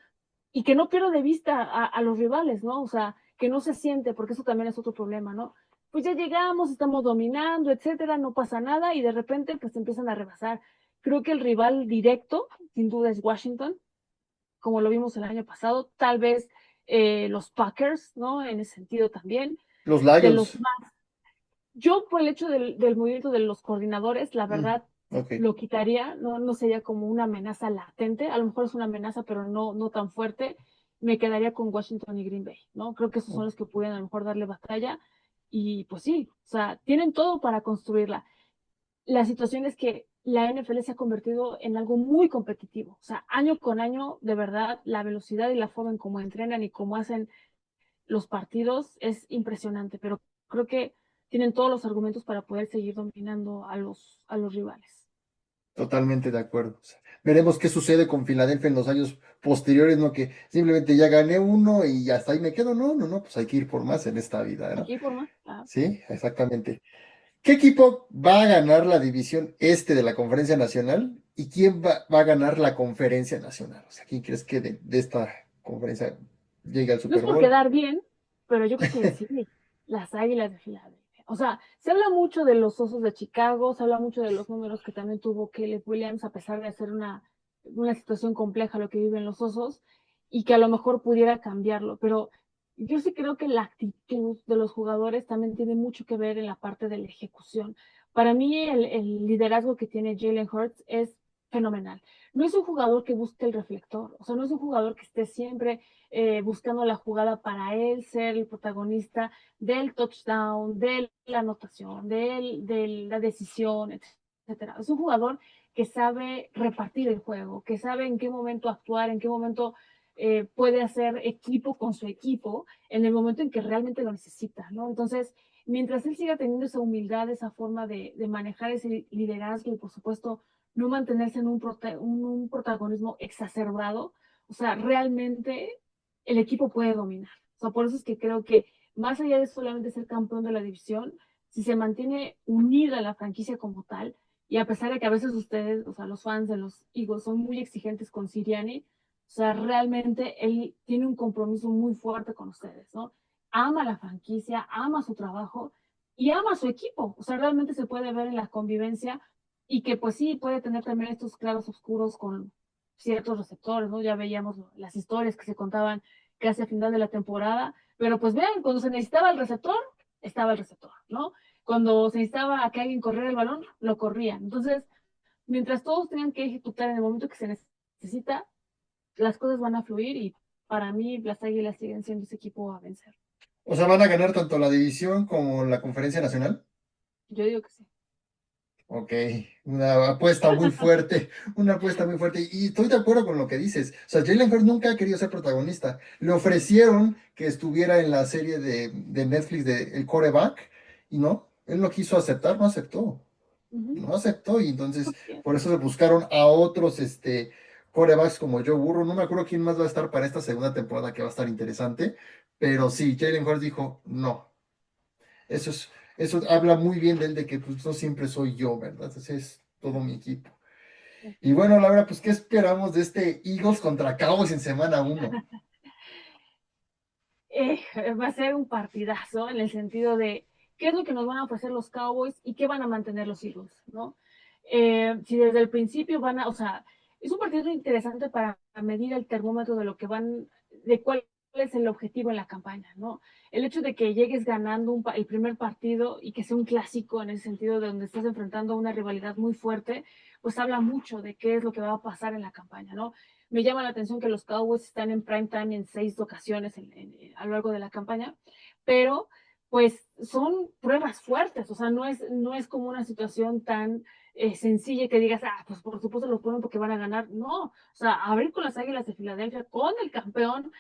y que no pierda de vista a los rivales, ¿no? O sea, que no se siente, porque eso también es otro problema, ¿no? Pues ya llegamos, estamos dominando, etcétera, no pasa nada y de repente pues empiezan a rebasar. Creo que el rival directo, sin duda, es Washington, como lo vimos el año pasado, tal vez los Packers, ¿no? En ese sentido también, Los de los Lions. más. Yo por el hecho del movimiento de los coordinadores, la Mm, verdad, ok. lo quitaría, no, no sería como una amenaza latente, a lo mejor es una amenaza, pero no, no tan fuerte, me quedaría con Washington y Green Bay, ¿no? Creo que esos son los que pueden a lo mejor darle batalla y pues sí, o sea, tienen todo para construirla. La situación es que la NFL se ha convertido en algo muy competitivo. O sea, año con año, de verdad, la velocidad y la forma en cómo entrenan y cómo hacen los partidos es impresionante, pero creo que tienen todos los argumentos para poder seguir dominando a los rivales. Totalmente de acuerdo. O sea, veremos qué sucede con Filadelfia en los años posteriores, ¿no? Que simplemente ya gané uno y hasta ahí me quedo. No, no, no, pues hay que ir por más en esta vida, ¿no? Aquí por más. Ah, Sí, exactamente. ¿Qué equipo va a ganar la división este de la Conferencia Nacional y quién va a ganar la Conferencia Nacional? O sea, ¿quién crees que de esta conferencia llegue al no es Super por Bowl? quedar bien, pero yo creo que sí, las Águilas de Filadelfia. O sea, se habla mucho de los Osos de Chicago, se habla mucho de los números que también tuvo Caleb Williams, a pesar de hacer una situación compleja lo que viven los Osos, y que a lo mejor pudiera cambiarlo. Pero yo sí creo que la actitud de los jugadores también tiene mucho que ver en la parte de la ejecución. Para mí, el liderazgo que tiene Jalen Hurts es fenomenal. No es un jugador que busque el reflector, o sea, no es un jugador que esté siempre buscando la jugada para él ser el protagonista del touchdown, de la anotación, de la decisión, etcétera. Es un jugador que sabe repartir el juego, que sabe en qué momento actuar, en qué momento puede hacer equipo con su equipo, en el momento en que realmente lo necesita, ¿no? Entonces, mientras él siga teniendo esa humildad, esa forma de manejar ese liderazgo y, por supuesto, no mantenerse en un protagonismo exacerbado, o sea, realmente el equipo puede dominar. O sea, por eso es que creo que más allá de solamente ser campeón de la división, si se mantiene unida la franquicia como tal, Y a pesar de que a veces ustedes, o sea, los fans de los Eagles son muy exigentes con Sirianni, o sea, realmente él tiene un compromiso muy fuerte con ustedes, ¿no? Ama la franquicia, ama su trabajo y ama a su equipo. O sea, realmente se puede ver en la convivencia y que pues sí, puede tener también estos claros oscuros con ciertos receptores, ¿no? Ya veíamos las historias que se contaban casi a final de la temporada, pero pues vean, cuando se necesitaba el receptor, estaba el receptor, ¿no? Cuando se necesitaba a que alguien corriera el balón, lo corrían. Entonces, mientras todos tengan que ejecutar en el momento que se necesita, las cosas van a fluir y para mí las Águilas siguen siendo ese equipo a vencer. O sea, van a ganar tanto la división como la conferencia nacional. Yo digo que sí. Ok, una apuesta muy fuerte, una apuesta muy fuerte. Y estoy de acuerdo con lo que dices. O sea, Jalen Hurts nunca ha querido ser protagonista. Le ofrecieron que estuviera en la serie de Netflix de El Quarterback y no, él no quiso aceptar, no aceptó. Ujú. No aceptó y entonces Así es. por eso se buscaron a otros quarterbacks como Joe Burrow. No me acuerdo quién más va a estar para esta segunda temporada que va a estar interesante, pero sí, Jalen Hurts dijo no. Eso es, eso habla muy bien de él, de que pues no siempre soy yo, ¿verdad? Ese es todo mi equipo. Y bueno, Laura, pues ¿qué esperamos de este Eagles contra Cowboys en semana uno? Eh, Va a ser un partidazo en el sentido de qué es lo que nos van a ofrecer los Cowboys y qué van a mantener los Eagles, ¿no? Si desde el principio van a, o sea, es un partido interesante para medir el termómetro de lo que van, de cuál es el objetivo en la campaña, ¿no? El hecho de que llegues ganando el primer partido y que sea un clásico en ese sentido de donde estás enfrentando una rivalidad muy fuerte, pues habla mucho de qué es lo que va a pasar en la campaña, ¿no? Me llama la atención que los Cowboys están en prime time en 6 ocasiones a lo largo de la campaña, pero pues son pruebas fuertes, o sea, no es como una situación tan sencilla que digas, pues por supuesto lo ponen porque van a ganar. No, o sea, abrir con las Águilas de Filadelfia, con el campeón,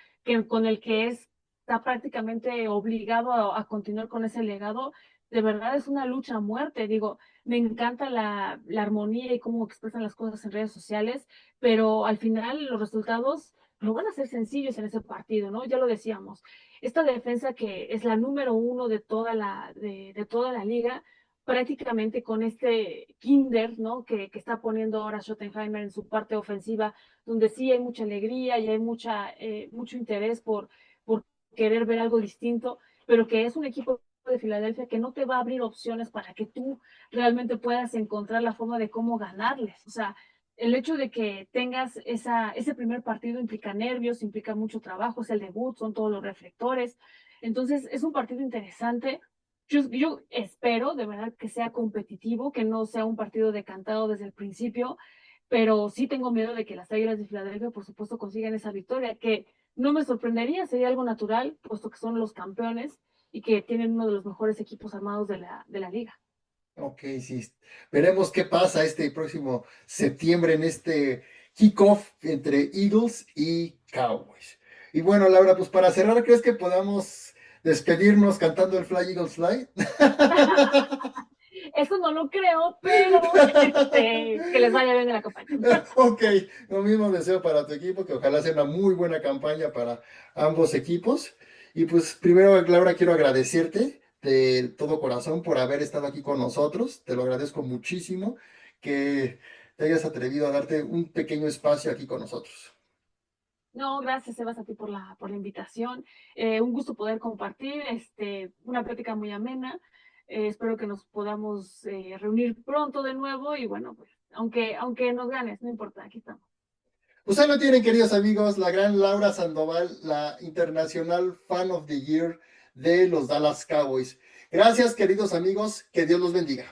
con el que está prácticamente obligado a continuar con ese legado, de verdad es una lucha a muerte. Digo, me encanta la armonía y cómo expresan las cosas en redes sociales, pero al final los resultados no van a ser sencillos en ese partido, ¿no? Ya lo decíamos. Esta defensa que es la número uno de toda la liga, prácticamente con este Kinder, ¿no? Que está poniendo ahora Schottenheimer en su parte ofensiva, donde sí hay mucha alegría y hay mucho interés por querer ver algo distinto, pero que es un equipo de Filadelfia que no te va a abrir opciones para que tú realmente puedas encontrar la forma de cómo ganarles. O sea, el hecho de que tengas ese primer partido implica nervios, implica mucho trabajo, es el debut, son todos los reflectores. Entonces, es un partido interesante. Yo espero de verdad que sea competitivo, que no sea un partido decantado desde el principio, pero sí tengo miedo de que las Águilas de Filadelfia, por supuesto, consigan esa victoria, que no me sorprendería, sería algo natural, puesto que son los campeones y que tienen uno de los mejores equipos armados de la liga. Ok, sí. Veremos qué pasa este próximo septiembre en este kickoff entre Eagles y Cowboys. Y bueno, Laura, pues para cerrar, ¿crees que podamos despedirnos cantando el Fly Eagles Fly? Eso no lo creo, pero que les vaya bien en la campaña. Ok, lo mismo deseo para tu equipo, que ojalá sea una muy buena campaña para ambos equipos. Y pues primero, Laura, quiero agradecerte de todo corazón por haber estado aquí con nosotros. Te lo agradezco muchísimo que te hayas atrevido a darte un pequeño espacio aquí con nosotros. No, gracias, Sebas, a ti por la invitación. Un gusto poder compartir una plática muy amena. Espero que nos podamos reunir pronto de nuevo y bueno, pues aunque nos ganes, no importa, aquí estamos. Pues ahí lo tienen, queridos amigos, la gran Laura Sandoval, la Internacional Fan of the Year de los Dallas Cowboys. Gracias, queridos amigos, que Dios los bendiga.